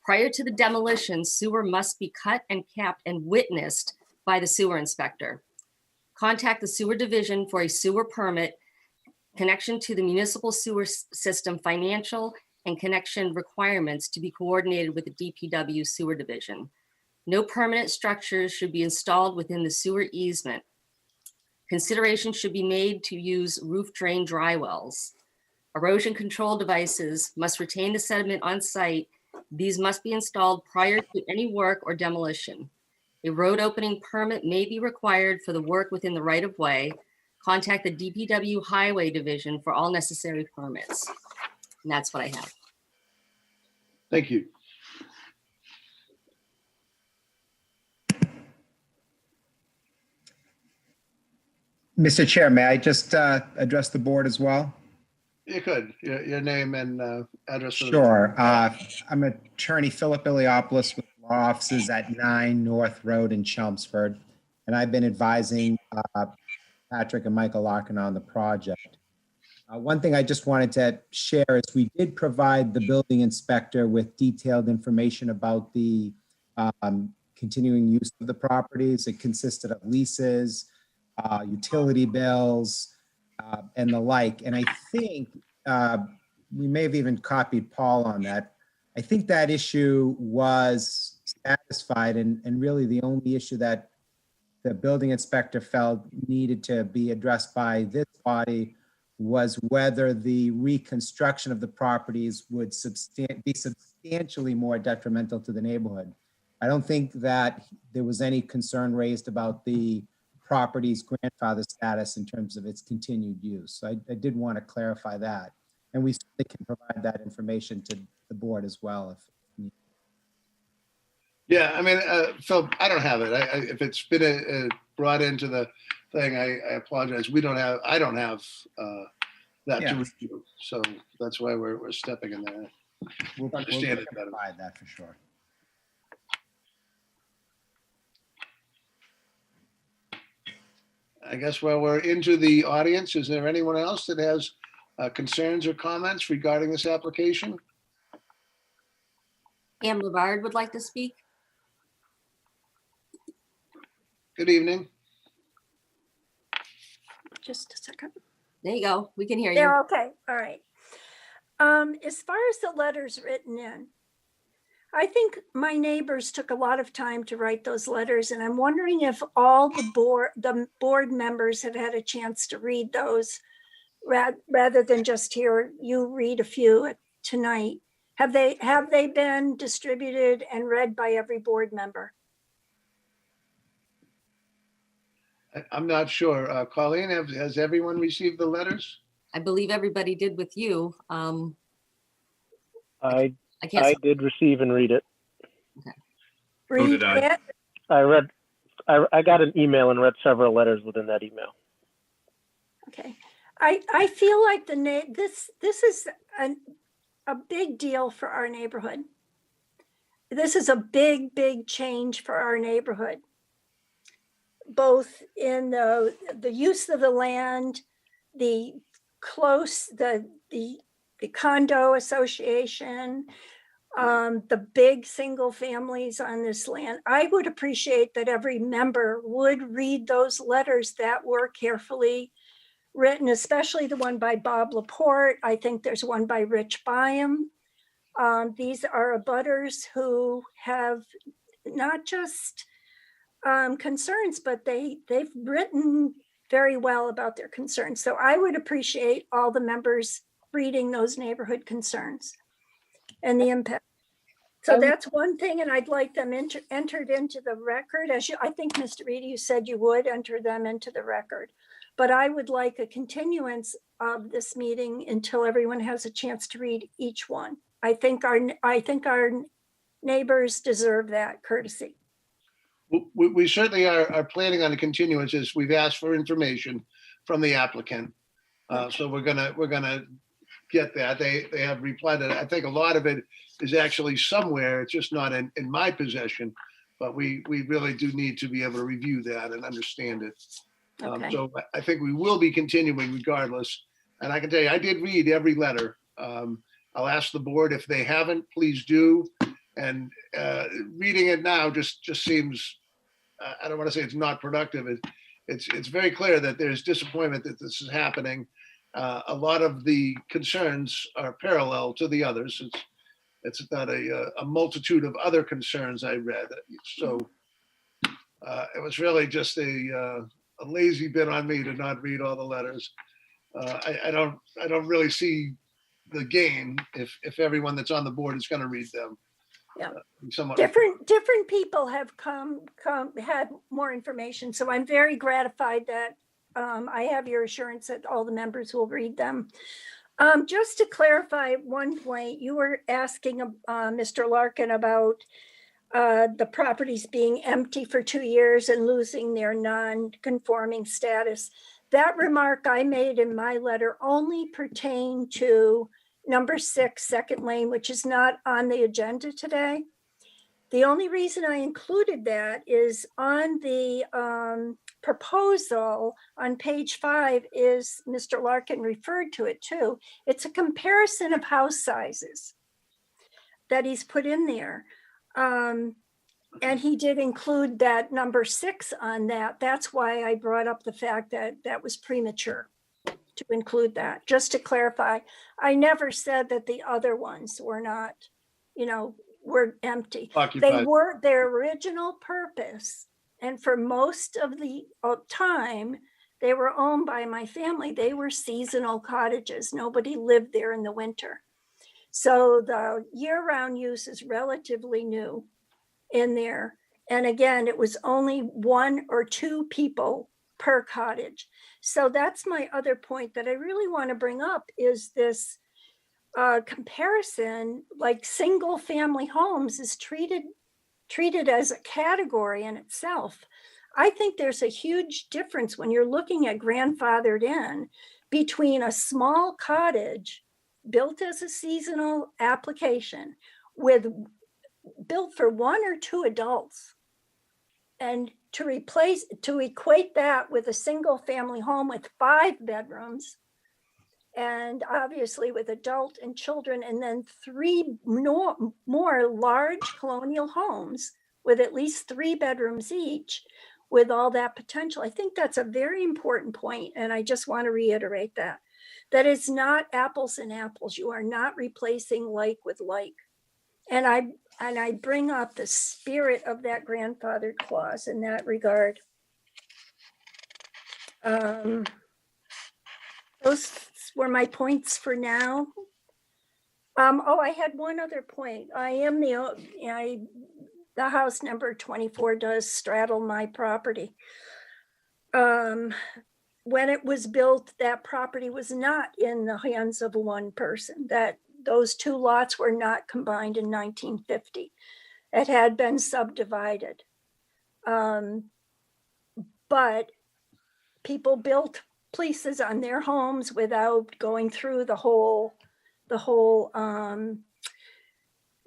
Speaker 6: Prior to the demolition, sewer must be cut and capped and witnessed by the sewer inspector. Contact the sewer division for a sewer permit, connection to the municipal sewer system, financial and connection requirements to be coordinated with the DPW sewer division. No permanent structures should be installed within the sewer easement. Consideration should be made to use roof drain dry wells. Erosion control devices must retain the sediment on site. These must be installed prior to any work or demolition. A road opening permit may be required for the work within the right of way. Contact the DPW Highway Division for all necessary permits. And that's what I have.
Speaker 1: Thank you.
Speaker 12: Mr. Chair, may I just address the board as well?
Speaker 1: You could. Your name and address.
Speaker 12: Sure. I'm attorney Philip Iliopoulos with law offices at 9 North Road in Chelmsford, and I've been advising Patrick and Michael Larkin on the project. One thing I just wanted to share is we did provide the building inspector with detailed information about the continuing use of the properties. It consisted of leases, utility bills, and the like. And I think we may have even copied Paul on that. I think that issue was satisfied, and really the only issue that the building inspector felt needed to be addressed by this body was whether the reconstruction of the properties would be substantially more detrimental to the neighborhood. I don't think that there was any concern raised about the property's grandfather status in terms of its continued use. So I did want to clarify that. And we certainly can provide that information to the board as well.
Speaker 1: Yeah, I mean, Phil, I don't have it. If it's been brought into the thing, I apologize. I don't have that to
Speaker 12: Yeah.
Speaker 1: review. So that's why we're stepping in there.
Speaker 12: We'll
Speaker 1: Understand it better.
Speaker 12: provide that for sure.
Speaker 1: I guess while we're into the audience, is there anyone else that has concerns or comments regarding this application?
Speaker 6: Pam Levard would like to speak.
Speaker 1: Good evening.
Speaker 13: Just a second.
Speaker 6: There you go. We can hear you.
Speaker 13: They're okay. All right. As far as the letters written in, I think my neighbors took a lot of time to write those letters, and I'm wondering if all the board members have had a chance to read those rather than just hear you read a few tonight. Have they been distributed and read by every board member?
Speaker 1: I'm not sure. Colleen, has everyone received the letters?
Speaker 6: I believe everybody did with you.
Speaker 9: I
Speaker 6: guess.
Speaker 9: did receive and read it.
Speaker 8: So did I.
Speaker 9: I got an email and read several letters within that email.
Speaker 13: Okay. I feel like this is a big deal for our neighborhood. This is a big change for our neighborhood, both in the use of the land, the condo association, the big single families on this land. I would appreciate that every member would read those letters that were carefully written, especially the one by Bob Laporte. I think there's one by Rich Byam. These are abutters who have not just concerns, but they've written very well about their concerns. So I would appreciate all the members reading those neighborhood concerns and the impact. So that's one thing, and I'd like them entered into the record. I think, Mr. Reedy, you said you would enter them into the record, but I would like a continuance of this meeting until everyone has a chance to read each one. I think our neighbors deserve that courtesy.
Speaker 1: We certainly are planning on a continuance as we've asked for information from the applicant. So we're gonna get that. They have replied that I think a lot of it is actually somewhere. It's just not in my possession, but we really do need to be able to review that and understand it.
Speaker 13: Okay.
Speaker 1: So I think we will be continuing regardless. And I can tell you, I did read every letter. I'll ask the board if they haven't, please do. And reading it now just seems, I don't want to say it's not productive. It's very clear that there's disappointment that this is happening. A lot of the concerns are parallel to the others. It's not a multitude of other concerns I read. So it was really just a lazy bit on me to not read all the letters. I don't really see the gain if everyone that's on the board is going to read them.
Speaker 13: Yeah.
Speaker 1: Somewhat
Speaker 13: Different people have had more information. So I'm very gratified that I have your assurance that all the members will read them. Just to clarify one point, you were asking Mr. Larkin about the properties being empty for 2 years and losing their non-conforming status. That remark I made in my letter only pertained to number 6, Second Lane, which is not on the agenda today. The only reason I included that is on the proposal on page 5 is Mr. Larkin referred to it too. It's a comparison of house sizes that he's put in there. And he did include that number 6 on that. That's why I brought up the fact that that was premature to include that. Just to clarify, I never said that the other ones were not, were empty.
Speaker 1: occupied.
Speaker 13: They were their original purpose. And for most of the time, they were owned by my family. They were seasonal cottages. Nobody lived there in the winter. So the year-round use is relatively new in there. And again, it was only 1 or 2 people per cottage. So that's my other point that I really want to bring up is this comparison, like single family homes is treated as a category in itself. I think there's a huge difference when you're looking at grandfathered in between a small cottage built as a seasonal application with built for 1 or 2 adults, and to equate that with a single family home with 5 bedrooms, and obviously with adult and children, and then 3 more large colonial homes with at least 3 bedrooms each, with all that potential. I think that's a very important point, and I just want to reiterate that it's not apples and apples. You are not replacing like with like. And I bring up the spirit of that grandfathered clause in that regard. Those were my points for now. Oh, I had one other point. The house number 24 does straddle my property. When it was built, that property was not in the hands of one person. Those 2 lots were not combined in 1950. It had been subdivided. But people built places on their homes without going through the whole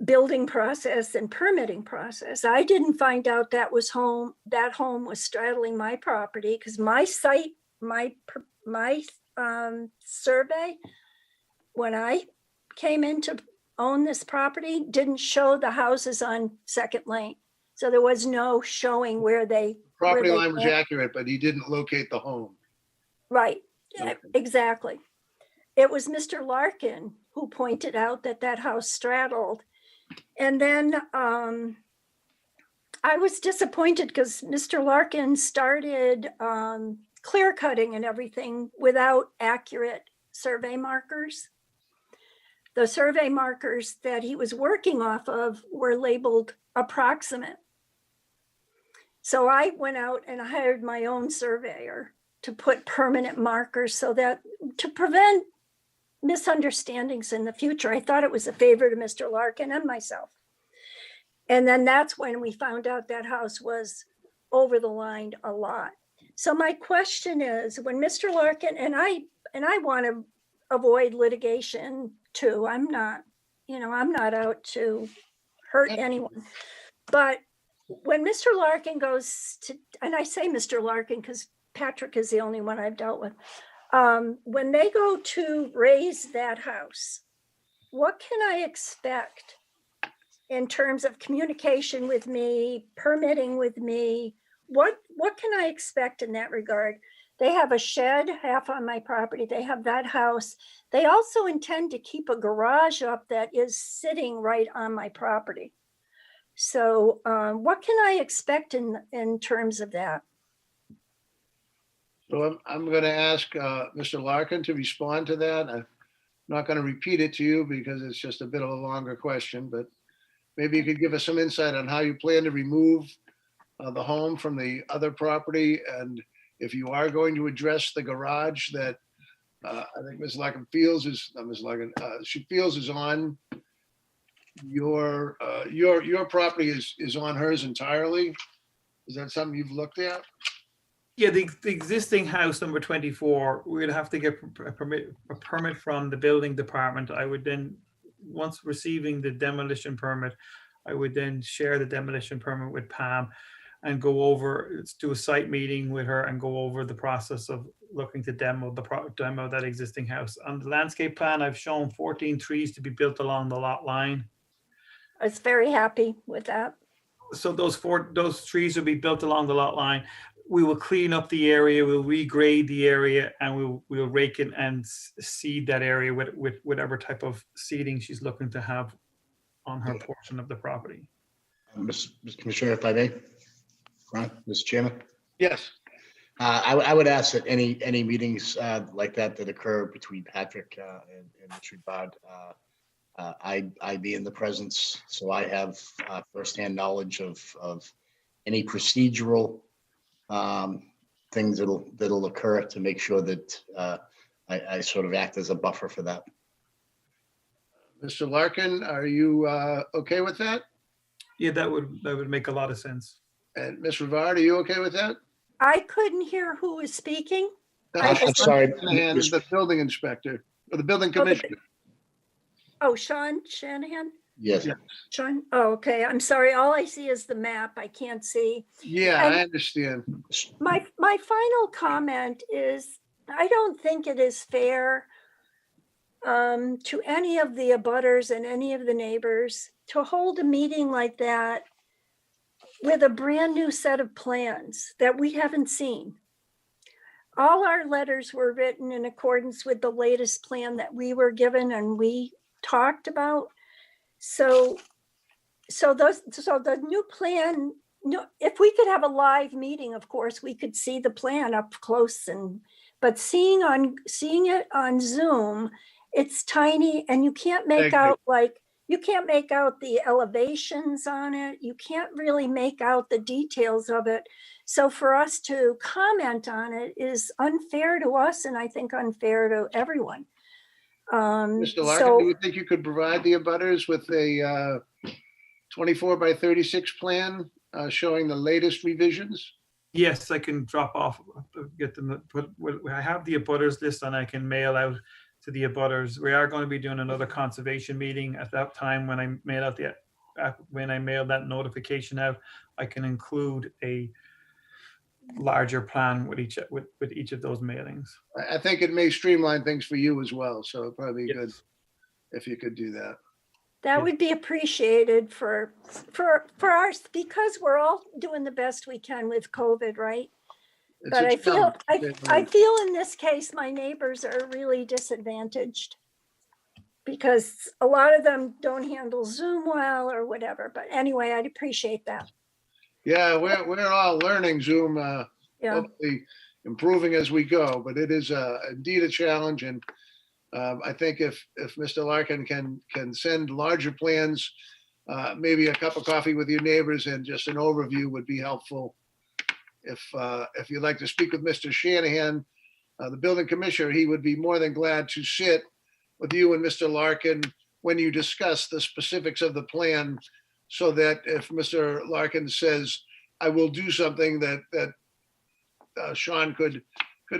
Speaker 13: building process and permitting process. I didn't find out that home was straddling my property, because my site, my survey, when I came in to own this property, didn't show the houses on Second Lane. So there was no showing where they.
Speaker 1: Property line was accurate, but he didn't locate the home.
Speaker 13: Right,
Speaker 1: Okay.
Speaker 13: exactly. It was Mr. Larkin who pointed out that house straddled. And then I was disappointed because Mr. Larkin started clear cutting and everything without accurate survey markers. The survey markers that he was working off of were labeled approximate. So I went out and hired my own surveyor to put permanent markers so that to prevent misunderstandings in the future. I thought it was a favor to Mr. Larkin and myself. And then that's when we found out that house was over the line a lot. So my question is, when Mr. Larkin, and I want to avoid litigation too. I'm not out to hurt anyone. But when Mr. Larkin goes to, and I say Mr. Larkin because Patrick is the only one I've dealt with. When they go to raise that house, what can I expect in terms of communication with me, permitting with me? What can I expect in that regard? They have a shed half on my property. They have that house. They also intend to keep a garage up that is sitting right on my property. So what can I expect in terms of that?
Speaker 1: So I'm going to ask Mr. Larkin to respond to that. I'm not going to repeat it to you because it's just a bit of a longer question, but maybe you could give us some insight on how you plan to remove the home from the other property, and if you are going to address the garage that I think Ms. Larkin feels is, Ms. Larkin, she feels is on your property is on hers entirely. Is that something you've looked at?
Speaker 7: Yeah, the existing house number 24, we'd have to get a permit from the building department. I would then, once receiving the demolition permit, I would then share the demolition permit with Pam and go over, do a site meeting with her and go over the process of looking to demo that existing house. On the landscape plan, I've shown 14 trees to be built along the lot line.
Speaker 13: I was very happy with that.
Speaker 7: So those trees will be built along the lot line. We will clean up the area, we'll regrade the area, and we'll rake it and seed that area with whatever type of seeding she's looking to have on her portion of the property.
Speaker 11: Mr. Commissioner, if I may, Ron, Mr. Chairman.
Speaker 1: Yes.
Speaker 11: I would ask that any meetings like that occur between Patrick and Mr. Bard, I be in the presence, so I have firsthand knowledge of any procedural things that'll occur to make sure that I sort of act as a buffer for that.
Speaker 1: Mr. Larkin, are you okay with that?
Speaker 7: Yeah, that would make a lot of sense.
Speaker 1: And Ms. Rivard, are you okay with that?
Speaker 13: I couldn't hear who was speaking.
Speaker 1: That's
Speaker 11: I'm sorry.
Speaker 1: Shanahan,
Speaker 11: Miss-
Speaker 1: the building inspector, or the building
Speaker 13: Oh, the-
Speaker 1: commissioner.
Speaker 13: Oh, Sean Shanahan?
Speaker 11: Yes.
Speaker 1: Yeah.
Speaker 13: Sean, oh, okay, I'm sorry. All I see is the map. I can't see.
Speaker 1: Yeah,
Speaker 13: And-
Speaker 1: I understand.
Speaker 13: My final comment is, I don't think it is fair to any of the abutters and any of the neighbors to hold a meeting like that with a brand new set of plans that we haven't seen. All our letters were written in accordance with the latest plan that we were given and we talked about. So the new plan, no, if we could have a live meeting, of course, we could see the plan up close but seeing it on Zoom, it's tiny and you can't make out the elevations on it. You can't really make out the details of it. So for us to comment on it is unfair to us and I think unfair to everyone.
Speaker 1: Mr. Larkin, do you think you could provide the abutters with a 24 by 36 plan showing the latest revisions?
Speaker 7: Yes, I can drop off, get them, I have the abutters list and I can mail out to the abutters. We are going to be doing another conservation meeting at that time when I mail out mail that notification out. I can include a larger plan with each of those mailings.
Speaker 1: I think it may streamline things for you as well, so it'd probably be
Speaker 7: Yes.
Speaker 1: good if you could do that.
Speaker 13: That would be appreciated for ours, because we're all doing the best we can with COVID, right?
Speaker 1: It's
Speaker 13: But
Speaker 1: a
Speaker 13: I feel,
Speaker 1: challenge.
Speaker 13: I feel in this case, my neighbors are really disadvantaged because a lot of them don't handle Zoom well or whatever. But anyway, I'd appreciate that.
Speaker 1: Yeah, we're all learning Zoom,
Speaker 13: Yeah.
Speaker 1: hopefully improving as we go, but it is indeed a challenge. And I think if Mr. Larkin can send larger plans, maybe a cup of coffee with your neighbors and just an overview would be helpful. If you'd like to speak with Mr. Shanahan, the building commissioner, he would be more than glad to sit with you and Mr. Larkin when you discuss the specifics of the plan, so that if Mr. Larkin says, I will do something, that Sean could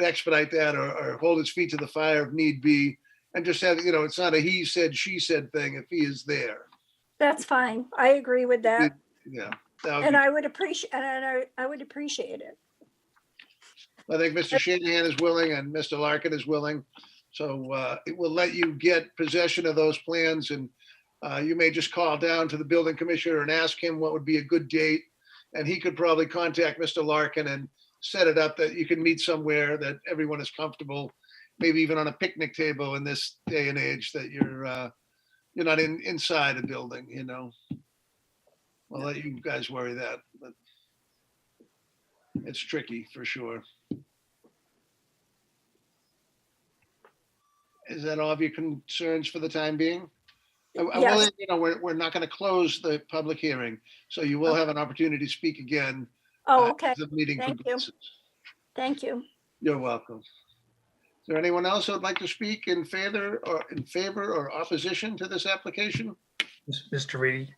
Speaker 1: expedite that or hold his feet to the fire if need be, and just have, it's not a he said, she said thing if he is there.
Speaker 13: That's fine. I agree with that.
Speaker 1: Yeah.
Speaker 13: And I would appreciate, and I would appreciate it.
Speaker 1: I think Mr. Shanahan is willing and Mr. Larkin is willing. So it will let you get possession of those plans, and you may just call down to the building commissioner and ask him what would be a good date. And he could probably contact Mr. Larkin and set it up that you can meet somewhere that everyone is comfortable, maybe even on a picnic table in this day and age, that you're not inside a building, I'll let you guys worry that, but it's tricky for sure. Is that all of your concerns for the time being?
Speaker 13: Yes.
Speaker 1: We're not going to close the public hearing, so you will have an opportunity to speak again.
Speaker 13: Oh, okay.
Speaker 1: As the meeting
Speaker 13: Thank you.
Speaker 1: progresses.
Speaker 13: Thank you.
Speaker 1: You're welcome. Is there anyone else who would like to speak in favor or opposition to this application?
Speaker 14: Mr. Reedy,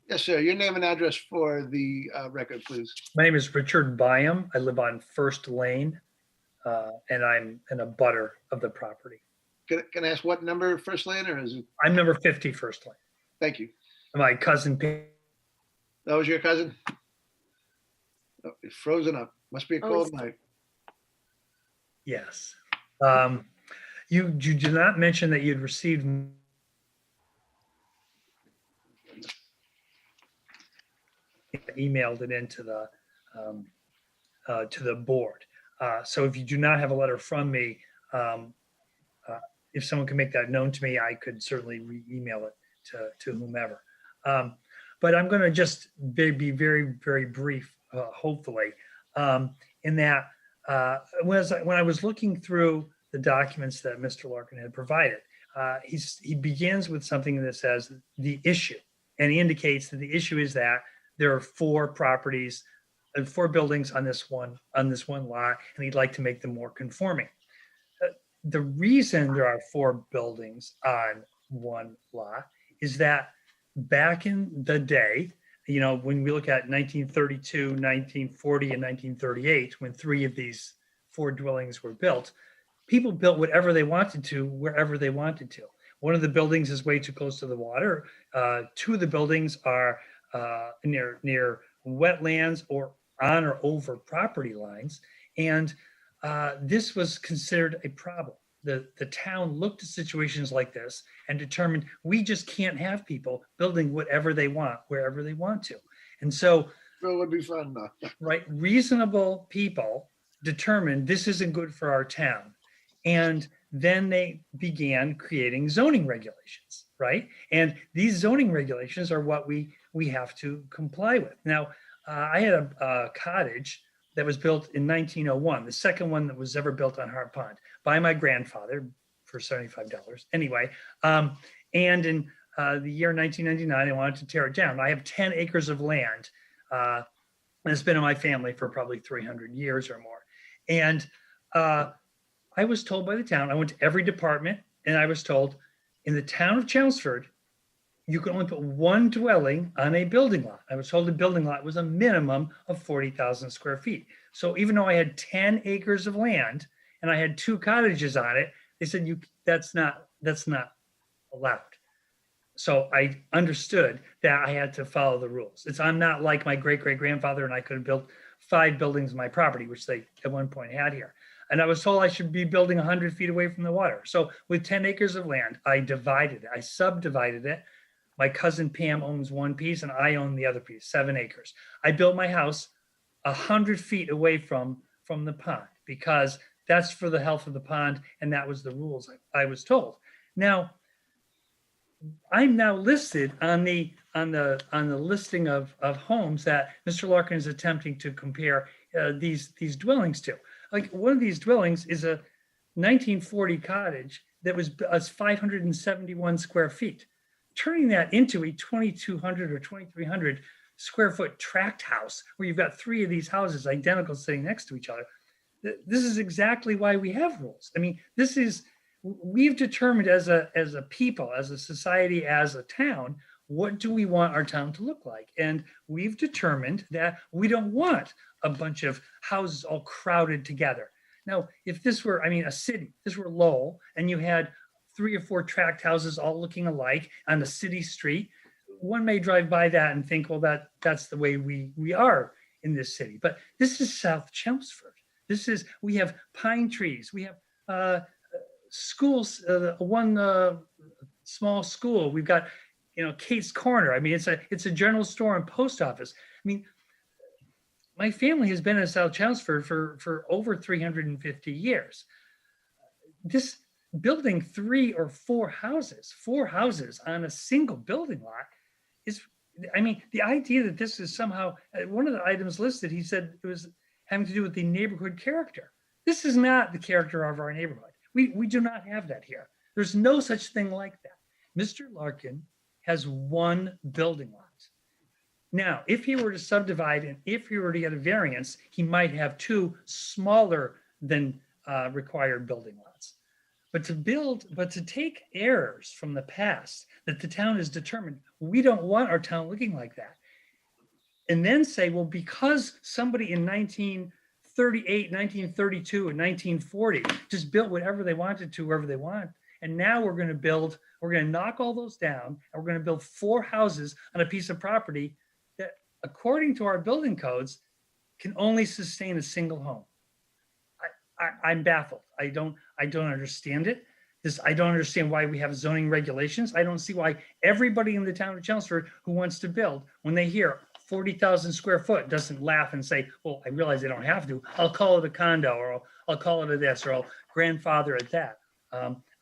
Speaker 1: Yes, sir. Your name and address for the record, please.
Speaker 14: my name is Richard Byam. I live on First Lane, and I'm an abutter of the property.
Speaker 1: Can I ask what number First Lane, or is it?
Speaker 14: I'm number 50 First Lane.
Speaker 1: Thank you.
Speaker 14: My cousin,
Speaker 1: That was your cousin? Oh, it's frozen up. Must be a cold night.
Speaker 14: yes. You did not mention that you'd received emailed it into the board. So if you do not have a letter from me, if someone can make that known to me, I could certainly re-email it to whomever. But I'm going to just be very, very brief, hopefully, in that when I was looking through the documents that Mr. Larkin had provided, he begins with something that says the issue, and he indicates that the issue is that there are 4 properties and 4 buildings on this one lot, and he'd like to make them more conforming. The reason there are 4 buildings on one lot is that back in the day, when we look at 1932, 1940, and 1938, when 3 of these 4 dwellings were built. People built whatever they wanted to, wherever they wanted to. One of the buildings is way too close to the water. 2 of the buildings are near wetlands or on or over property lines. And this was considered a problem. The town looked at situations like this and determined we just can't have people building whatever they want, wherever they want to. And so,
Speaker 1: It would be fun though.
Speaker 14: right, reasonable people determined this isn't good for our town. And then they began creating zoning regulations, right? And these zoning regulations are what we have to comply with. Now, I had a cottage that was built in 1901, the second one that was ever built on Hart Pond by my grandfather for $75. Anyway, and in the year 1999, I wanted to tear it down. I have 10 acres of land. And it's been in my family for probably 300 years or more. And I was told by the town, I went to every department and I was told in the town of Chelmsford, you can only put 1 dwelling on a building lot. I was told the building lot was a minimum of 40,000 square feet. So even though I had 10 acres of land and I had 2 cottages on it, they said, that's not allowed. So I understood that I had to follow the rules. I'm not like my great-great-grandfather and I could have built 5 buildings on my property, which they at one point had here. And I was told I should be building 100 feet away from the water. So with 10 acres of land, I divided it. I subdivided it. My cousin Pam owns 1 piece and I own the other piece, 7 acres. I built my house 100 feet away from the pond because that's for the health of the pond. And that was the rules I was told. Now, I'm now listed on the listing of homes that Mr. Larkin is attempting to compare these dwellings to. Like one of these dwellings is a 1940 cottage that was 571 square feet. Turning that into a 2,200 or 2,300 square foot tract house where you've got 3 of these houses identical sitting next to each other. This is exactly why we have rules. I mean, we've determined as a people, as a society, as a town, what do we want our town to look like? And we've determined that we don't want a bunch of houses all crowded together. Now, if this were, a city, this were Lowell, and you had 3 or 4 tract houses all looking alike on a city street, one may drive by that and think, well, that's the way we are in this city. But this is South Chelmsford. We have pine trees. We have schools, one small school. We've got, Kate's Corner. It's a general store and post office. My family has been in South Chelmsford for over 350 years. This building 3 or 4 houses on a single building lot is, the idea that this is somehow, one of the items listed, he said it was having to do with the neighborhood character. This is not the character of our neighborhood. We do not have that here. There's no such thing like that. Mr. Larkin has 1 building lot. Now, if he were to subdivide and if he were to get a variance, he might have 2 smaller than required building lots. But to take errors from the past that the town has determined, we don't want our town looking like that. And then say, well, because somebody in 1938, 1932, and 1940 just built whatever they wanted to, wherever they want. And now we're going to knock all those down and we're going to build 4 houses on a piece of property that, according to our building codes, can only sustain a single home. I'm baffled. I don't understand it. I don't understand why we have zoning regulations. I don't see why everybody in the town of Chelmsford who wants to build, when they hear 40,000 square foot, doesn't laugh and say, well, I realize they don't have to. I'll call it a condo, or I'll call it a this, or I'll grandfather at that.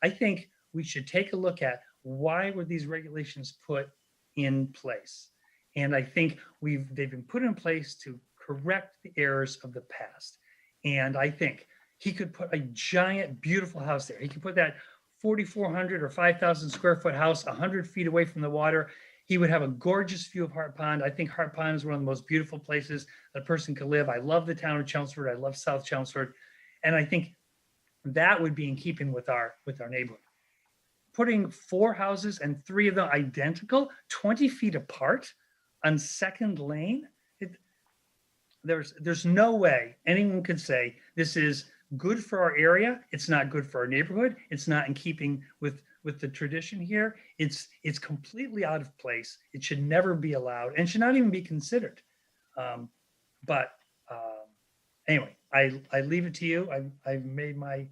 Speaker 14: I think we should take a look at why were these regulations put in place. And I think they've been put in place to correct the errors of the past. And I think he could put a giant, beautiful house there. He could put that 4,400 or 5,000 square foot house 100 feet away from the water. He would have a gorgeous view of Hart Pond. I think Hart Pond is one of the most beautiful places that a person could live. I love the town of Chelmsford. I love South Chelmsford. And I think that would be in keeping with our neighborhood. Putting 4 houses and 3 of them identical, 20 feet apart on Second Lane, there's no way anyone could say this is good for our area. It's not good for our neighborhood. It's not in keeping with the tradition here. It's completely out of place. It should never be allowed and should not even be considered. But anyway, I leave it to you. I've made my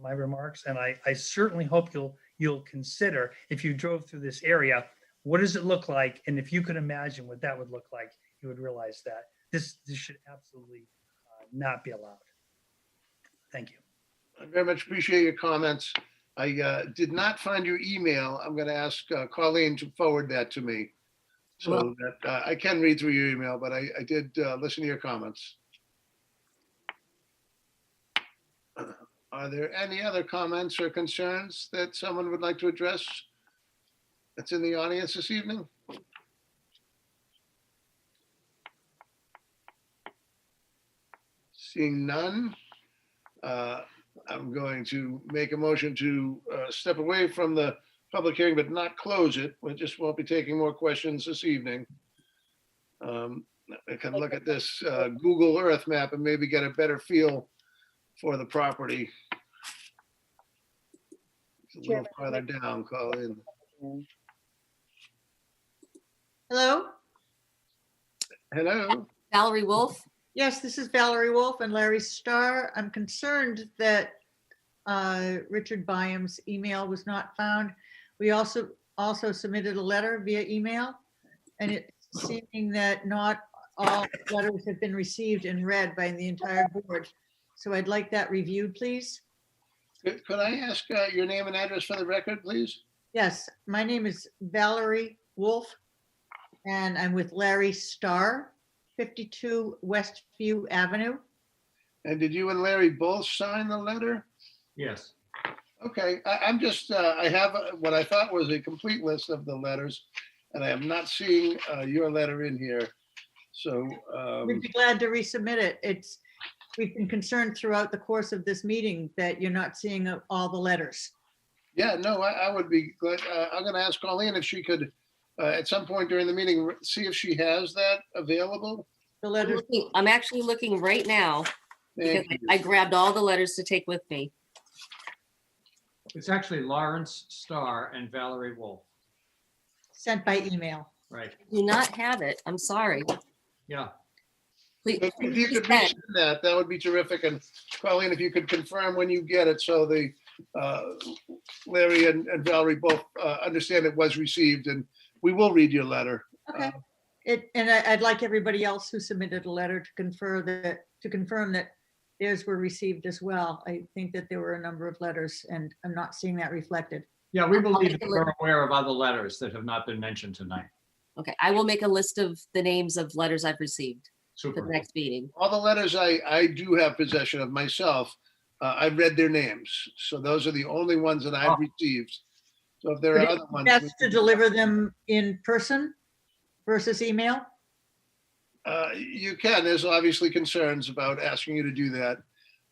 Speaker 14: my remarks, and I certainly hope you'll consider, if you drove through this area, what does it look like? And if you could imagine what that would look like, you would realize that this should absolutely not be allowed. Thank you.
Speaker 1: I very much appreciate your comments. I did not find your email. I'm going to ask Colleen to forward that to me so that I can read through your email, but I did listen to your comments. Are there any other comments or concerns that someone would like to address that's in the audience this evening? Seeing none, I'm going to make a motion to step away from the public hearing, but not close it. We just won't be taking more questions this evening. I can look at this Google Earth map and maybe get a better feel for the property. It's a little farther down, Colin.
Speaker 15: Hello?
Speaker 1: Hello?
Speaker 6: Valerie Wolf.
Speaker 15: Yes, this is Valerie Wolf and Larry Starr. I'm concerned that Richard Byam's email was not found. We also submitted a letter via email, and it's seeming that not all letters have been received and read by the entire board. So I'd like that reviewed, please.
Speaker 1: Could I ask your name and address for the record, please?
Speaker 15: Yes, my name is Valerie Wolf, and I'm with Larry Starr, 52 Westview Avenue.
Speaker 1: And did you and Larry both sign the letter?
Speaker 8: Yes.
Speaker 1: Okay, I'm just, I have what I thought was a complete list of the letters, and I am not seeing your letter in here. So
Speaker 15: We'd be glad to resubmit it. We've been concerned throughout the course of this meeting that you're not seeing all the letters.
Speaker 1: yeah, no, I would be glad. I'm going to ask Colleen if she could, at some point during the meeting, see if she has that available.
Speaker 15: The letters.
Speaker 6: I'm actually looking right now because
Speaker 1: Thank you.
Speaker 6: I grabbed all the letters to take with me.
Speaker 16: It's actually Lawrence Starr and Valerie Wolf.
Speaker 15: Sent by email.
Speaker 16: Right.
Speaker 6: Do not have it. I'm sorry.
Speaker 16: Yeah.
Speaker 6: Please,
Speaker 1: If you could resend that, that would be terrific. And Colleen, if you could confirm when you get it, so the Larry and Valerie both understand it was received, and we will read your letter.
Speaker 15: Okay. And I'd like everybody else who submitted a letter to confirm that theirs were received as well. I think that there were a number of letters, and I'm not seeing that reflected.
Speaker 16: Yeah, we believe that we're aware of other letters that have not been mentioned tonight.
Speaker 6: Okay, I will make a list of the names of letters I've received for the next meeting.
Speaker 1: All the letters I do have possession of myself, I've read their names. So those are the only ones that I've received. So if there are other ones.
Speaker 15: Best to deliver them in person versus email?
Speaker 1: You can. There's obviously concerns about asking you to do that,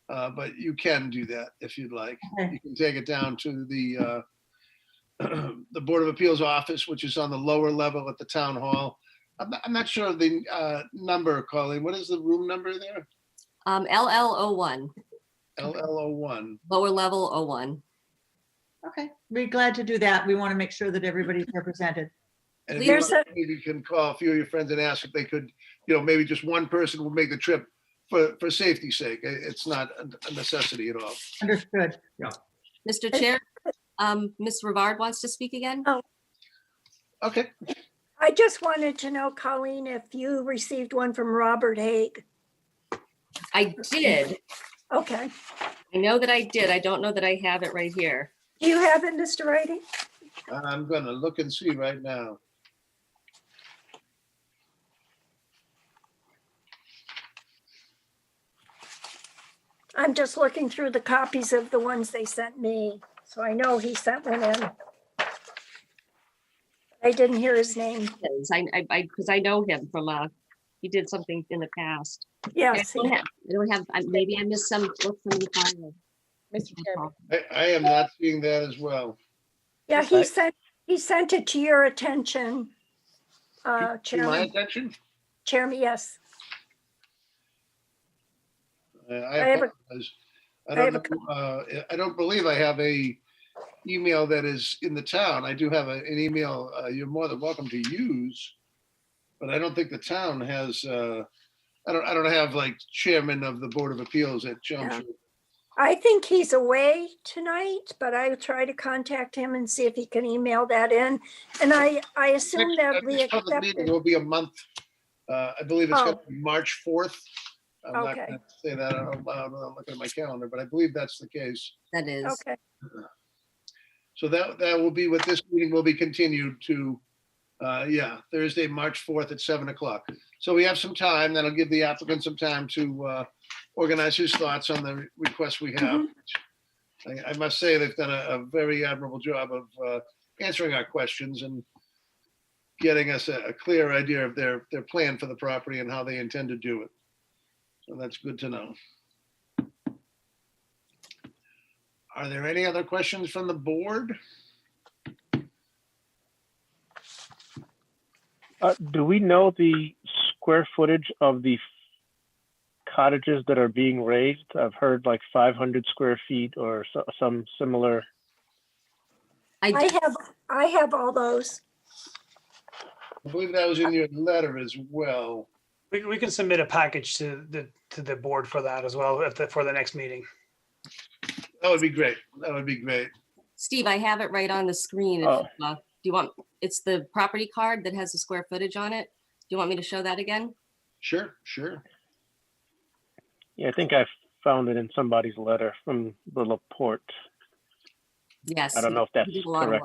Speaker 1: but you can do that if you'd like.
Speaker 15: Okay.
Speaker 1: You can take it down to the the Board of Appeals office, which is on the lower level at the town hall. I'm not sure of the number, Colleen. What is the room number there?
Speaker 6: LL01.
Speaker 1: LL01.
Speaker 6: Lower level 01.
Speaker 15: Okay, we're glad to do that. We want to make sure that everybody's represented.
Speaker 1: And if you want, maybe you can call a few of your friends and ask if they could, maybe just one person will make the trip for safety's sake. It's not a necessity at all.
Speaker 15: Understood.
Speaker 16: Yeah.
Speaker 6: Mr. Chair, Ms. Rivard wants to speak again.
Speaker 13: Oh,
Speaker 1: okay.
Speaker 13: I just wanted to know, Colleen, if you received one from Robert Haig.
Speaker 6: I did.
Speaker 13: Okay.
Speaker 6: I know that I did. I don't know that I have it right here.
Speaker 13: Do you have it, Mr. Wrighty?
Speaker 1: I'm going to look and see right now.
Speaker 13: I'm just looking through the copies of the ones they sent me. So I know he sent one in. I didn't hear his name.
Speaker 6: Because I know him from, he did something in the past.
Speaker 13: Yes.
Speaker 6: I don't have, maybe I missed some book from the file.
Speaker 10: Mr. Chairman.
Speaker 1: I am not seeing that as well.
Speaker 13: Yeah, he sent it to your attention,
Speaker 1: To
Speaker 13: Chairman.
Speaker 1: my attention?
Speaker 13: Chairman, yes.
Speaker 1: I
Speaker 13: I have a-
Speaker 1: apologize. I
Speaker 13: I have
Speaker 1: don't
Speaker 13: a
Speaker 1: know, I don't believe I have a email that is in the town. I do have an email you're more than welcome to use, but I don't think the town has, I don't have like chairman of the Board of Appeals at Chelmsford.
Speaker 13: I think he's away tonight, but I will try to contact him and see if he can email that in. And I assume that we
Speaker 1: Next public meeting
Speaker 13: accepted.
Speaker 1: will be a month. I believe it's going
Speaker 13: Oh.
Speaker 1: to be March 4th. I'm not
Speaker 13: Okay.
Speaker 1: going to say that out loud when I'm looking at my calendar, but I believe that's the case.
Speaker 6: That is.
Speaker 13: Okay.
Speaker 1: So that will be what this meeting will be continued to, Thursday, March 4th at 7 o'clock. So we have some time. That'll give the applicant some time to organize his thoughts on the requests we have. I must say they've done a very admirable job of answering our questions and getting us a clear idea of their plan for the property and how they intend to do it. So that's good to know. Are there any other questions from the board?
Speaker 9: Do we know the square footage of the cottages that are being raised? I've heard like 500 square feet or some similar.
Speaker 13: I have all those.
Speaker 1: I believe that was in your letter as well.
Speaker 5: We can submit a package to the board for that as well for the next meeting.
Speaker 1: That would be great. That would be great.
Speaker 6: Steve, I have it right on the screen. If,
Speaker 9: Oh.
Speaker 6: do you want, it's the property card that has the square footage on it. Do you want me to show that again?
Speaker 1: Sure.
Speaker 9: Yeah, I think I found it in somebody's letter from the Laporte.
Speaker 6: Yes.
Speaker 9: I don't know if that's
Speaker 6: he did a lot of
Speaker 9: correct.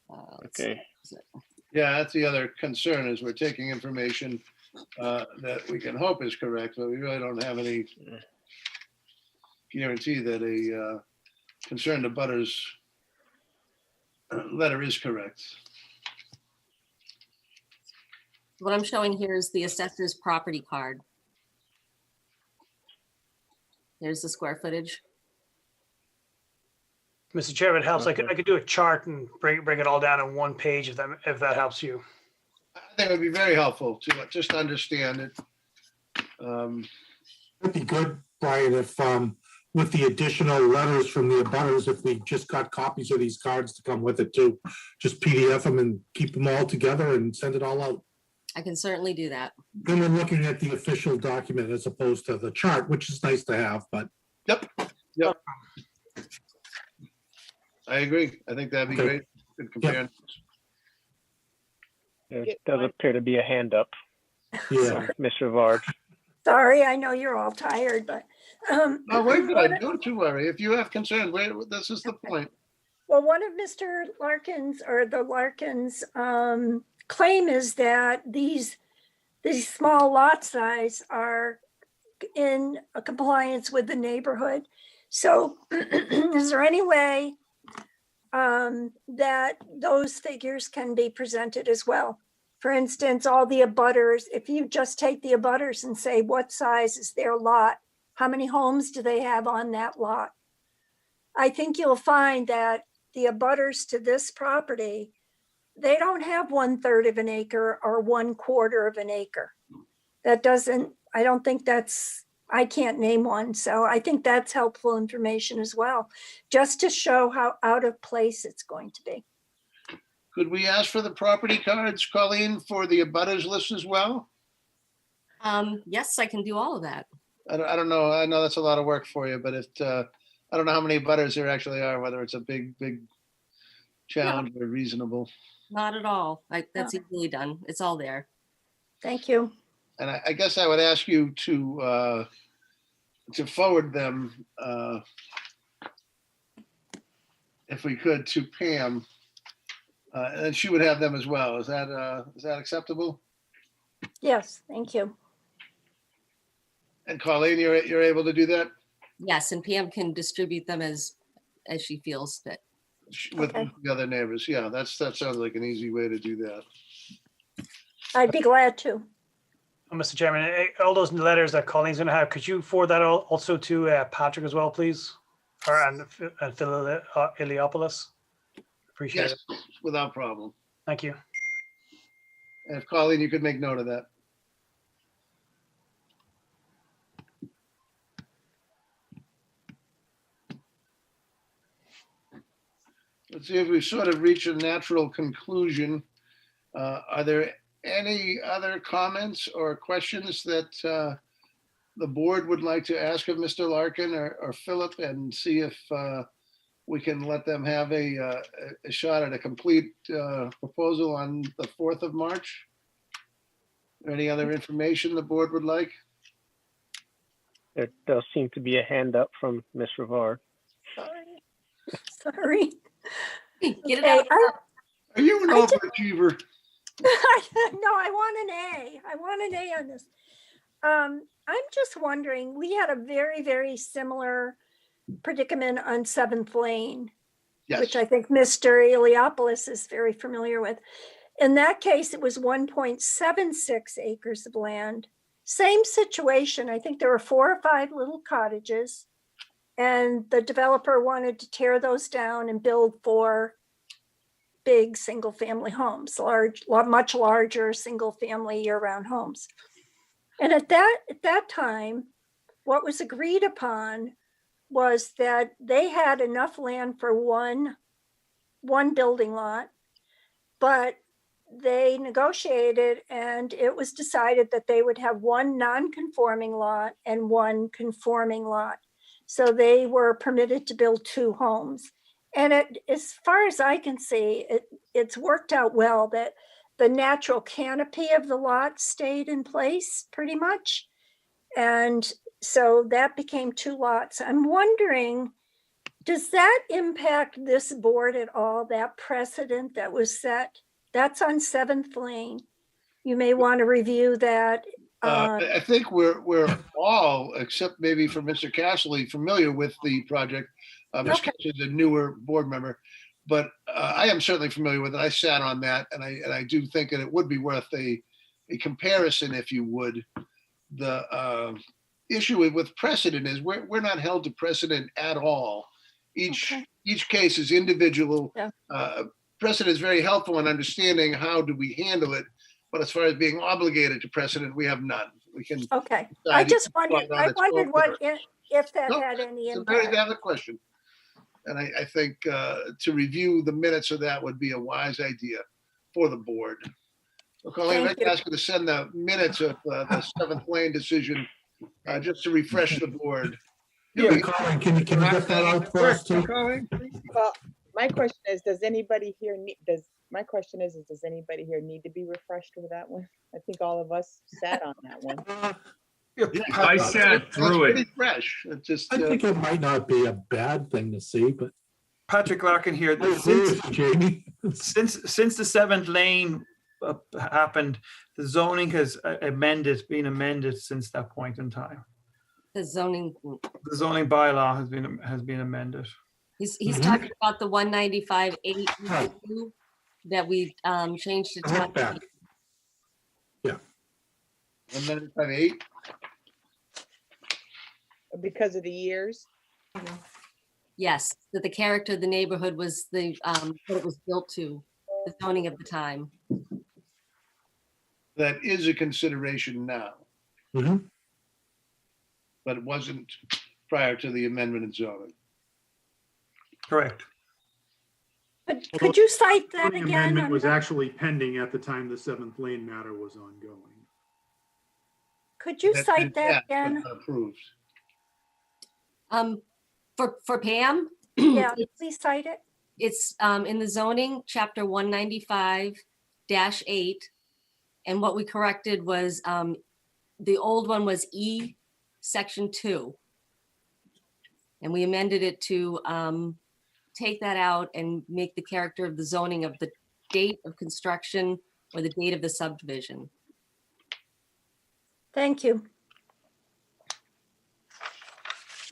Speaker 6: work.
Speaker 9: Okay.
Speaker 1: Yeah, that's the other concern is we're taking information that we can hope is correct, but we really don't have any guarantee that a concerned abutters letter is correct.
Speaker 6: What I'm showing here is the assessor's property card. There's the square footage.
Speaker 5: Mr. Chair, if it helps, I could do a chart and bring it all down on one page if that helps you.
Speaker 1: I think it would be very helpful to just understand it.
Speaker 4: It'd be good, Brian, if with the additional letters from the abutters, if we just got copies of these cards to come with it too, just PDF them and keep them all together and send it all out.
Speaker 6: I can certainly do that.
Speaker 4: Then we're looking at the official document as opposed to the chart, which is nice to have, but.
Speaker 1: Yep. I agree. I think that'd be great. Good compare.
Speaker 9: There does appear to be a hand up.
Speaker 4: Yeah.
Speaker 9: Mr. Varg.
Speaker 13: Sorry, I know you're all tired, but.
Speaker 1: Oh, we're good. Don't you worry. If you have concerns, this is the point.
Speaker 13: Well, one of Mr. Larkin's or the Larkin's claim is that these small lot size are in compliance with the neighborhood. So is there any way that those figures can be presented as well? For instance, all the abutters, if you just take the abutters and say, what size is their lot? How many homes do they have on that lot? I think you'll find that the abutters to this property, they don't have 1/3 of an acre or 1/4 of an acre. That doesn't, I don't think that's, I can't name one. So I think that's helpful information as well, just to show how out of place it's going to be.
Speaker 1: Could we ask for the property cards, Colleen, for the abutters list as well?
Speaker 6: Yes, I can do all of that.
Speaker 1: I don't know. I know that's a lot of work for you, but I don't know how many abutters there actually are, whether it's a big challenge or reasonable.
Speaker 6: Not at all. That's easily done. It's all there.
Speaker 13: Thank you.
Speaker 1: And I guess I would ask you to forward them, if we could, to Pam, and she would have them as well. Is that acceptable?
Speaker 13: Yes, thank you.
Speaker 1: And Colleen, you're able to do that
Speaker 6: Yes, and Pam can distribute them as she feels fit.
Speaker 1: with the other neighbors? Yeah, that sounds like an easy way to do that.
Speaker 13: I'd be glad to.
Speaker 5: Mr. Chairman, all those letters that Colleen's going to have, could you forward that also to Patrick as well, please? And Phil Iliopoulos? Appreciate it.
Speaker 1: Yes, without problem.
Speaker 5: Thank you.
Speaker 1: And if Colleen, you could make note of that. let's see if we've sort of reached a natural conclusion. Are there any other comments or questions that the board would like to ask of Mr. Larkin or Philip, and see if we can let them have a shot at a complete proposal on the 4th of March? Any other information the board would like?
Speaker 9: There does seem to be a hand up from Ms. Rivard.
Speaker 13: Sorry.
Speaker 6: Get it
Speaker 13: Okay,
Speaker 6: out.
Speaker 1: Are you an overachiever?
Speaker 13: No, I want an A. I want an A on this. I'm just wondering, we had a very, very similar predicament on 7th Lane,
Speaker 1: Yes.
Speaker 13: which I think Mr. Eliopoulos is very familiar with. In that case, it was 1.76 acres of land. Same situation. I think there were 4 or 5 little cottages, and the developer wanted to tear those down and build 4 big single-family homes, much larger single-family year-round homes. And at that time, what was agreed upon was that they had enough land for one building lot, but they negotiated and it was decided that they would have 1 non-conforming lot and 1 conforming lot. So they were permitted to build 2 homes. And as far as I can see, it's worked out well that the natural canopy of the lot stayed in place pretty much. And so that became 2 lots. I'm wondering, does that impact this board at all, that precedent that was set? That's on 7th Lane. You may want to review that.
Speaker 1: I think we're all, except maybe for Mr. Casserly, familiar with the project. Mr.
Speaker 13: Okay.
Speaker 1: Casserly is a newer board member, but I am certainly familiar with it. I sat on that, and I do think that it would be worth a comparison, if you would. The issue with precedent is we're not held to precedent at all. Each case is individual.
Speaker 13: Yeah.
Speaker 1: Precedent is very helpful in understanding how do we handle it, but as far as being obligated to precedent, we have none. We can.
Speaker 13: Okay, I just wondered, if that
Speaker 1: Nope,
Speaker 13: had any
Speaker 1: It's a very
Speaker 13: impact.
Speaker 1: valid question. And I think to review the minutes of that would be a wise idea for the board. So Colleen,
Speaker 13: Thank
Speaker 1: I'd ask you to send the minutes of the 7th Lane decision just to refresh the board.
Speaker 4: Yeah, Colin, can you get that out for us too?
Speaker 10: Well, my question is, does anybody here need to be refreshed with that one? I think all of us sat on that one.
Speaker 8: I sat through it.
Speaker 1: Pretty fresh. It just,
Speaker 4: I think it might not be a bad thing to see, but
Speaker 7: Patrick Larkin here.
Speaker 4: I agree with Jamie.
Speaker 7: Since the 7th Lane happened, the zoning has been amended since that point in time.
Speaker 6: The zoning,
Speaker 7: The zoning bylaw has been amended.
Speaker 6: he's talking about the 195(8) that we changed it
Speaker 4: I went
Speaker 6: to.
Speaker 4: back. Yeah.
Speaker 1: 195(8).
Speaker 10: Because of the years?
Speaker 6: Yes, that the character of the neighborhood was what it was built to, the zoning of the time.
Speaker 1: That is a consideration now,
Speaker 4: Mhm.
Speaker 1: but it wasn't prior to the amendment in zoning.
Speaker 7: Correct.
Speaker 13: But could you cite that
Speaker 3: The
Speaker 13: again?
Speaker 3: amendment was actually pending at the time the 7th Lane matter was ongoing.
Speaker 13: Could you
Speaker 1: That's
Speaker 13: cite
Speaker 1: been
Speaker 13: that
Speaker 1: passed, but
Speaker 13: again?
Speaker 1: not approved.
Speaker 6: For Pam,
Speaker 13: Yeah, please cite it.
Speaker 6: it's in the zoning, chapter 195-8. And what we corrected was, the old one was E, section 2. And we amended it to take that out and make the character of the zoning of the date of construction or the date of the subdivision.
Speaker 13: Thank you.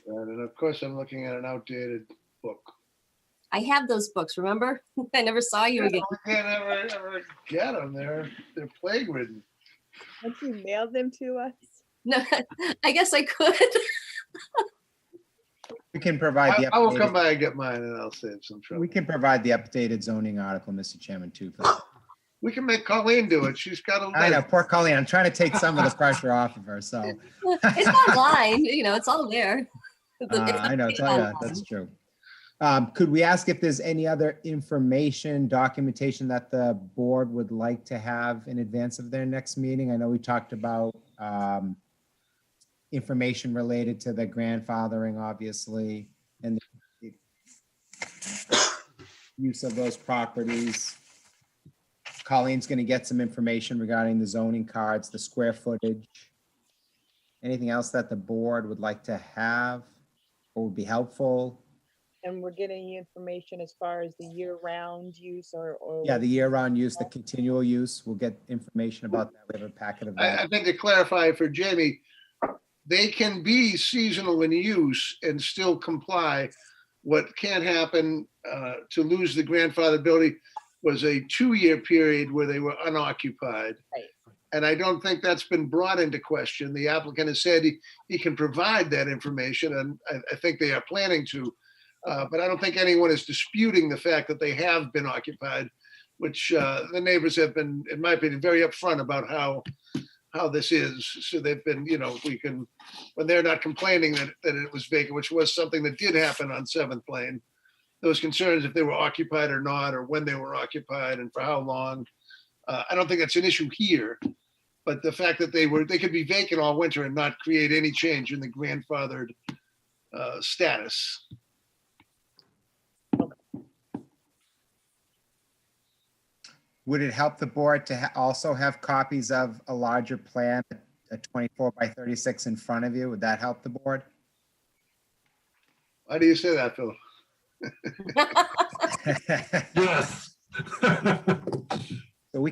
Speaker 1: And of course, I'm looking at an outdated book.
Speaker 6: I have those books, remember? I never saw you again.
Speaker 1: I can't ever get them. They're plague ridden.
Speaker 10: Can't you mail them to us?
Speaker 6: No, I guess I could.
Speaker 12: We can provide the
Speaker 1: I will come
Speaker 12: updated,
Speaker 1: by and get mine and I'll save some trouble.
Speaker 12: we can provide the updated zoning article, Mr. Chairman, too.
Speaker 1: We can make Colleen do it. She's got a.
Speaker 12: I know, poor Colleen, I'm trying to take some of the pressure off of her, so.
Speaker 6: It's online, it's all there.
Speaker 12: I know, tell ya, that's true. Could we ask if there's any other information, documentation that the board would like to have in advance of their next meeting? I know we talked about information related to the grandfathering, obviously, and the use of those properties. Colleen's going to get some information regarding the zoning cards, the square footage. Anything else that the board would like to have or would be helpful?
Speaker 10: And we're getting information as far as the year-round use or.
Speaker 12: Yeah, the year-round use, the continual use. We'll get information about that. We have a packet of that.
Speaker 1: I think to clarify for Jamie, they can be seasonal in use and still comply. What can't happen to lose the grandfathability was a 2-year period where they were unoccupied.
Speaker 10: Right.
Speaker 1: And I don't think that's been brought into question. The applicant has said he can provide that information, and I think they are planning to. But I don't think anyone is disputing the fact that they have been occupied, which the neighbors have been, in my opinion, very upfront about how this is. So they've been, when they're not complaining that it was vacant, which was something that did happen on 7th Lane. Those concerns if they were occupied or not, or when they were occupied and for how long. I don't think that's an issue here, but the fact that they could be vacant all winter and not create any change in the grandfathered status.
Speaker 12: Would it help the board to also have copies of a larger plan, a 24 by 36 in front of you? Would that help the board?
Speaker 1: Why do you say that, Phil?
Speaker 4: Yes.
Speaker 12: So we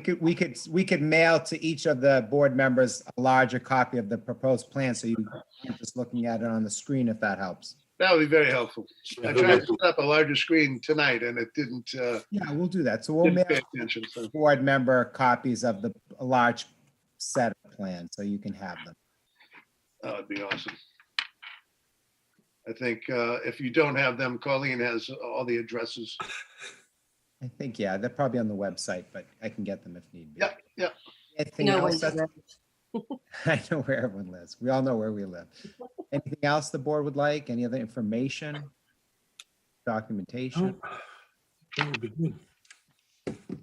Speaker 12: could mail to each of the board members a larger copy of the proposed plan, so you aren't just looking at it on the screen, if that helps.
Speaker 1: That would be very helpful. I tried to set up a larger screen tonight and it didn't.
Speaker 12: Yeah, we'll do that. So we'll mail
Speaker 1: pay attention, so.
Speaker 12: board member copies of a large set of plans, so you can have them.
Speaker 1: That would be awesome. I think if you don't have them, Colleen has all the addresses.
Speaker 12: I think, yeah, they're probably on the website, but I can get them if need be.
Speaker 1: Yep.
Speaker 12: Anything else? I know where everyone lives. We all know where we live. Anything else the board would like? Any other information? Documentation?
Speaker 4: That would be good.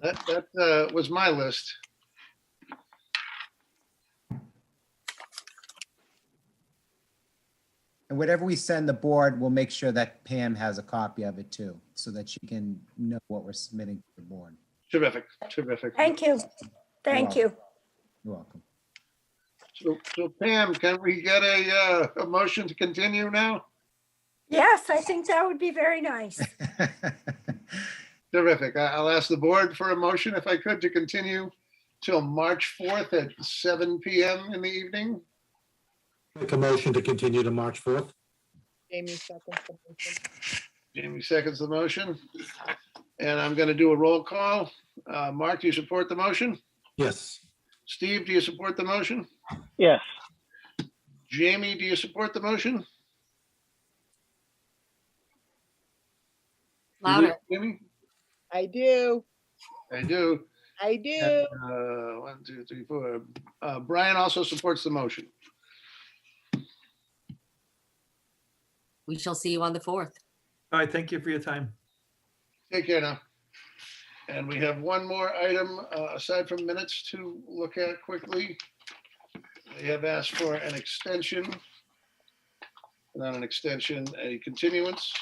Speaker 1: That was my list.
Speaker 12: And whatever we send the board, we'll make sure that Pam has a copy of it too, so that she can know what we're submitting to the board.
Speaker 1: Terrific.
Speaker 13: Thank you. Thank you.
Speaker 12: You're welcome.
Speaker 1: So Pam, can we get a motion to continue now?
Speaker 13: Yes, I think that would be very nice.
Speaker 1: Terrific. I'll ask the board for a motion, if I could, to continue till March 4th at 7 p.m. in the evening.
Speaker 4: Make a motion to continue to March 4th.
Speaker 10: Jamie seconds the motion.
Speaker 1: Jamie seconds the motion. And I'm going to do a roll call. Mark, do you support the motion?
Speaker 4: Yes.
Speaker 1: Steve, do you support the motion?
Speaker 9: Yes.
Speaker 1: Jamie, do you support the motion?
Speaker 6: Louder.
Speaker 1: Jamie?
Speaker 10: I do.
Speaker 1: I do.
Speaker 10: 1,
Speaker 1: 2, 3, 4. Brian also supports the motion.
Speaker 6: We shall see you on the 4th.
Speaker 7: All right, thank you for your time.
Speaker 1: Take care now. And we have one more item aside from minutes to look at quickly. They have asked for an extension, not an extension, a continuance.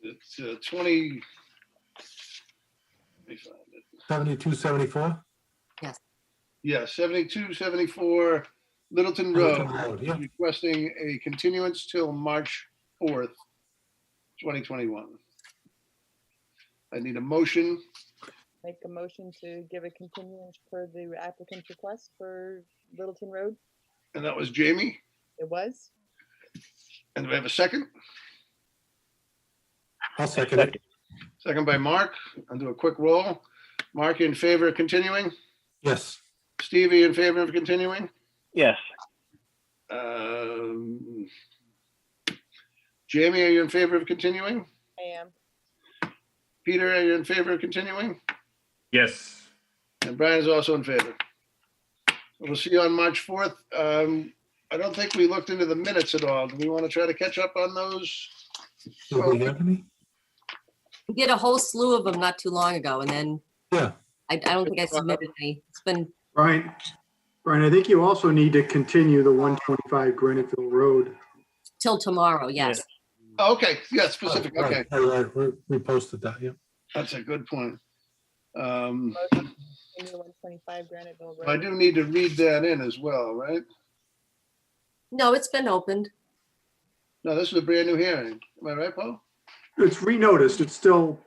Speaker 1: It's 20. Let me find it.
Speaker 4: 7274?
Speaker 1: Yeah, 7274 Littleton Road,
Speaker 4: yeah.
Speaker 1: requesting a continuance till March 4th, 2021. I need a motion.
Speaker 10: Make a motion to give a continuance per the applicant's request for Littleton Road.
Speaker 1: And that was Jamie.
Speaker 10: It was.
Speaker 1: And do we have a second?
Speaker 4: I'll second it.
Speaker 1: Second by Mark. I'll do a quick roll. Mark, you in favor of continuing?
Speaker 4: Yes.
Speaker 1: Stevie, in favor of continuing?
Speaker 9: Yes.
Speaker 1: Jamie, are you in favor of continuing?
Speaker 10: I am.
Speaker 1: Peter, are you in favor of continuing?
Speaker 8: Yes.
Speaker 1: And Brian is also in favor. We'll see you on March 4th. I don't think we looked into the minutes at all. Do we want to try to catch up on those?
Speaker 4: Do we have any?
Speaker 6: We did a whole slew of them not too long ago, and then
Speaker 4: Yeah.
Speaker 6: I don't think I submitted any. It's been,
Speaker 3: Brian, I think you also need to continue the 125 Graniteville Road.
Speaker 6: till tomorrow, yes.
Speaker 1: Okay, yeah, specific,
Speaker 4: Oh,
Speaker 1: okay.
Speaker 4: right. We posted that, yeah.
Speaker 1: That's a good point.
Speaker 10: Motion to continue 125 Graniteville
Speaker 1: I
Speaker 10: Road.
Speaker 1: do need to read that in as well, right?
Speaker 6: No, it's been opened.
Speaker 1: No, this is a brand new hearing. Am I right, Paul?
Speaker 3: It's renoticed. It's still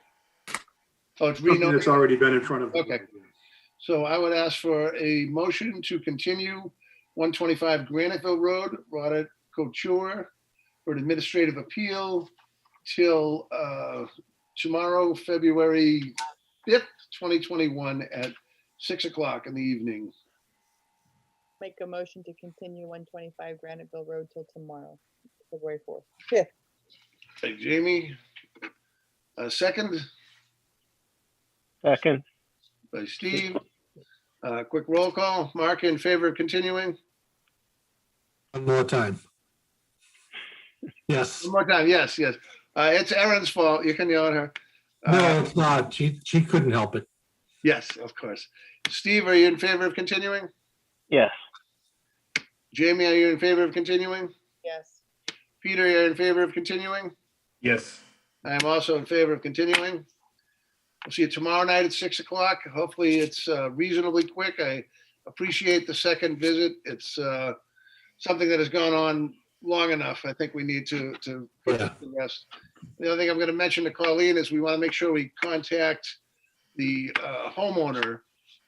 Speaker 1: Oh, it's
Speaker 3: something that's
Speaker 1: renoted.
Speaker 3: already been in front of.
Speaker 1: Okay. So I would ask for a motion to continue 125 Graniteville Road, Roderick Couture, for an administrative appeal till tomorrow, February 5th, 2021 at 6 o'clock in the evening.
Speaker 10: Make a motion to continue 125 Graniteville Road till tomorrow, February 4th. 5th.
Speaker 1: Hey, Jamie. Second
Speaker 9: Second,
Speaker 1: by Steve. Quick roll call. Mark, in favor of continuing?
Speaker 4: One more time. Yes.
Speaker 1: One more time. Yes, yes. It's Erin's fault. You can yell at her.
Speaker 4: No, it's not. She couldn't help it.
Speaker 1: Yes, of course. Steve, are you in favor of continuing?
Speaker 9: yes.
Speaker 1: Jamie, are you in favor of continuing?
Speaker 10: Yes.
Speaker 1: Peter, are you in favor of continuing?
Speaker 8: Yes.
Speaker 1: I am also in favor of continuing. We'll see you tomorrow night at 6 o'clock. Hopefully it's reasonably quick. I appreciate the second visit. It's something that has gone on long enough. I think we need to put
Speaker 4: Yeah.
Speaker 1: it to rest. The other thing I'm going to mention to Colleen is we want to make sure we contact the homeowner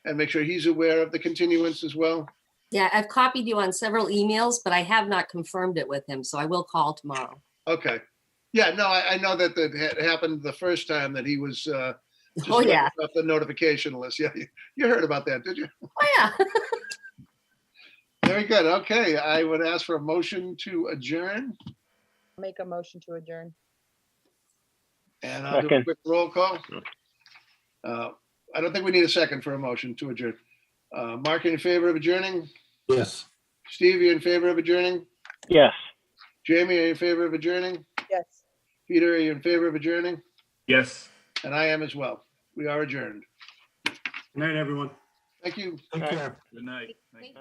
Speaker 1: and make sure he's aware of the continuance as well.
Speaker 6: Yeah, I've copied you on several emails, but I have not confirmed it with him, so I will call tomorrow.
Speaker 1: Okay. Yeah, no, I know that had happened the first time that he was just
Speaker 6: Oh, yeah.
Speaker 1: off the notification list. Yeah, you heard about that, did you?
Speaker 6: Oh, yeah.
Speaker 1: Very good. Okay, I would ask for a motion to adjourn,
Speaker 10: Make a motion to adjourn.
Speaker 1: and I'll do a
Speaker 9: Second.
Speaker 1: quick roll call. I don't think we need a second for a motion to adjourn. Mark, in favor of adjourning?
Speaker 4: Yes.
Speaker 1: Steve, you in favor of adjourning?
Speaker 9: Yes.
Speaker 1: Jamie, are you in favor of adjourning?
Speaker 10: Yes.
Speaker 1: Peter, are you in favor of adjourning?
Speaker 8: Yes.
Speaker 1: And I am as well. We are adjourned.
Speaker 3: Good night, everyone.
Speaker 1: Thank you.
Speaker 4: Take care.
Speaker 8: Good night.
Speaker 6: Thank you.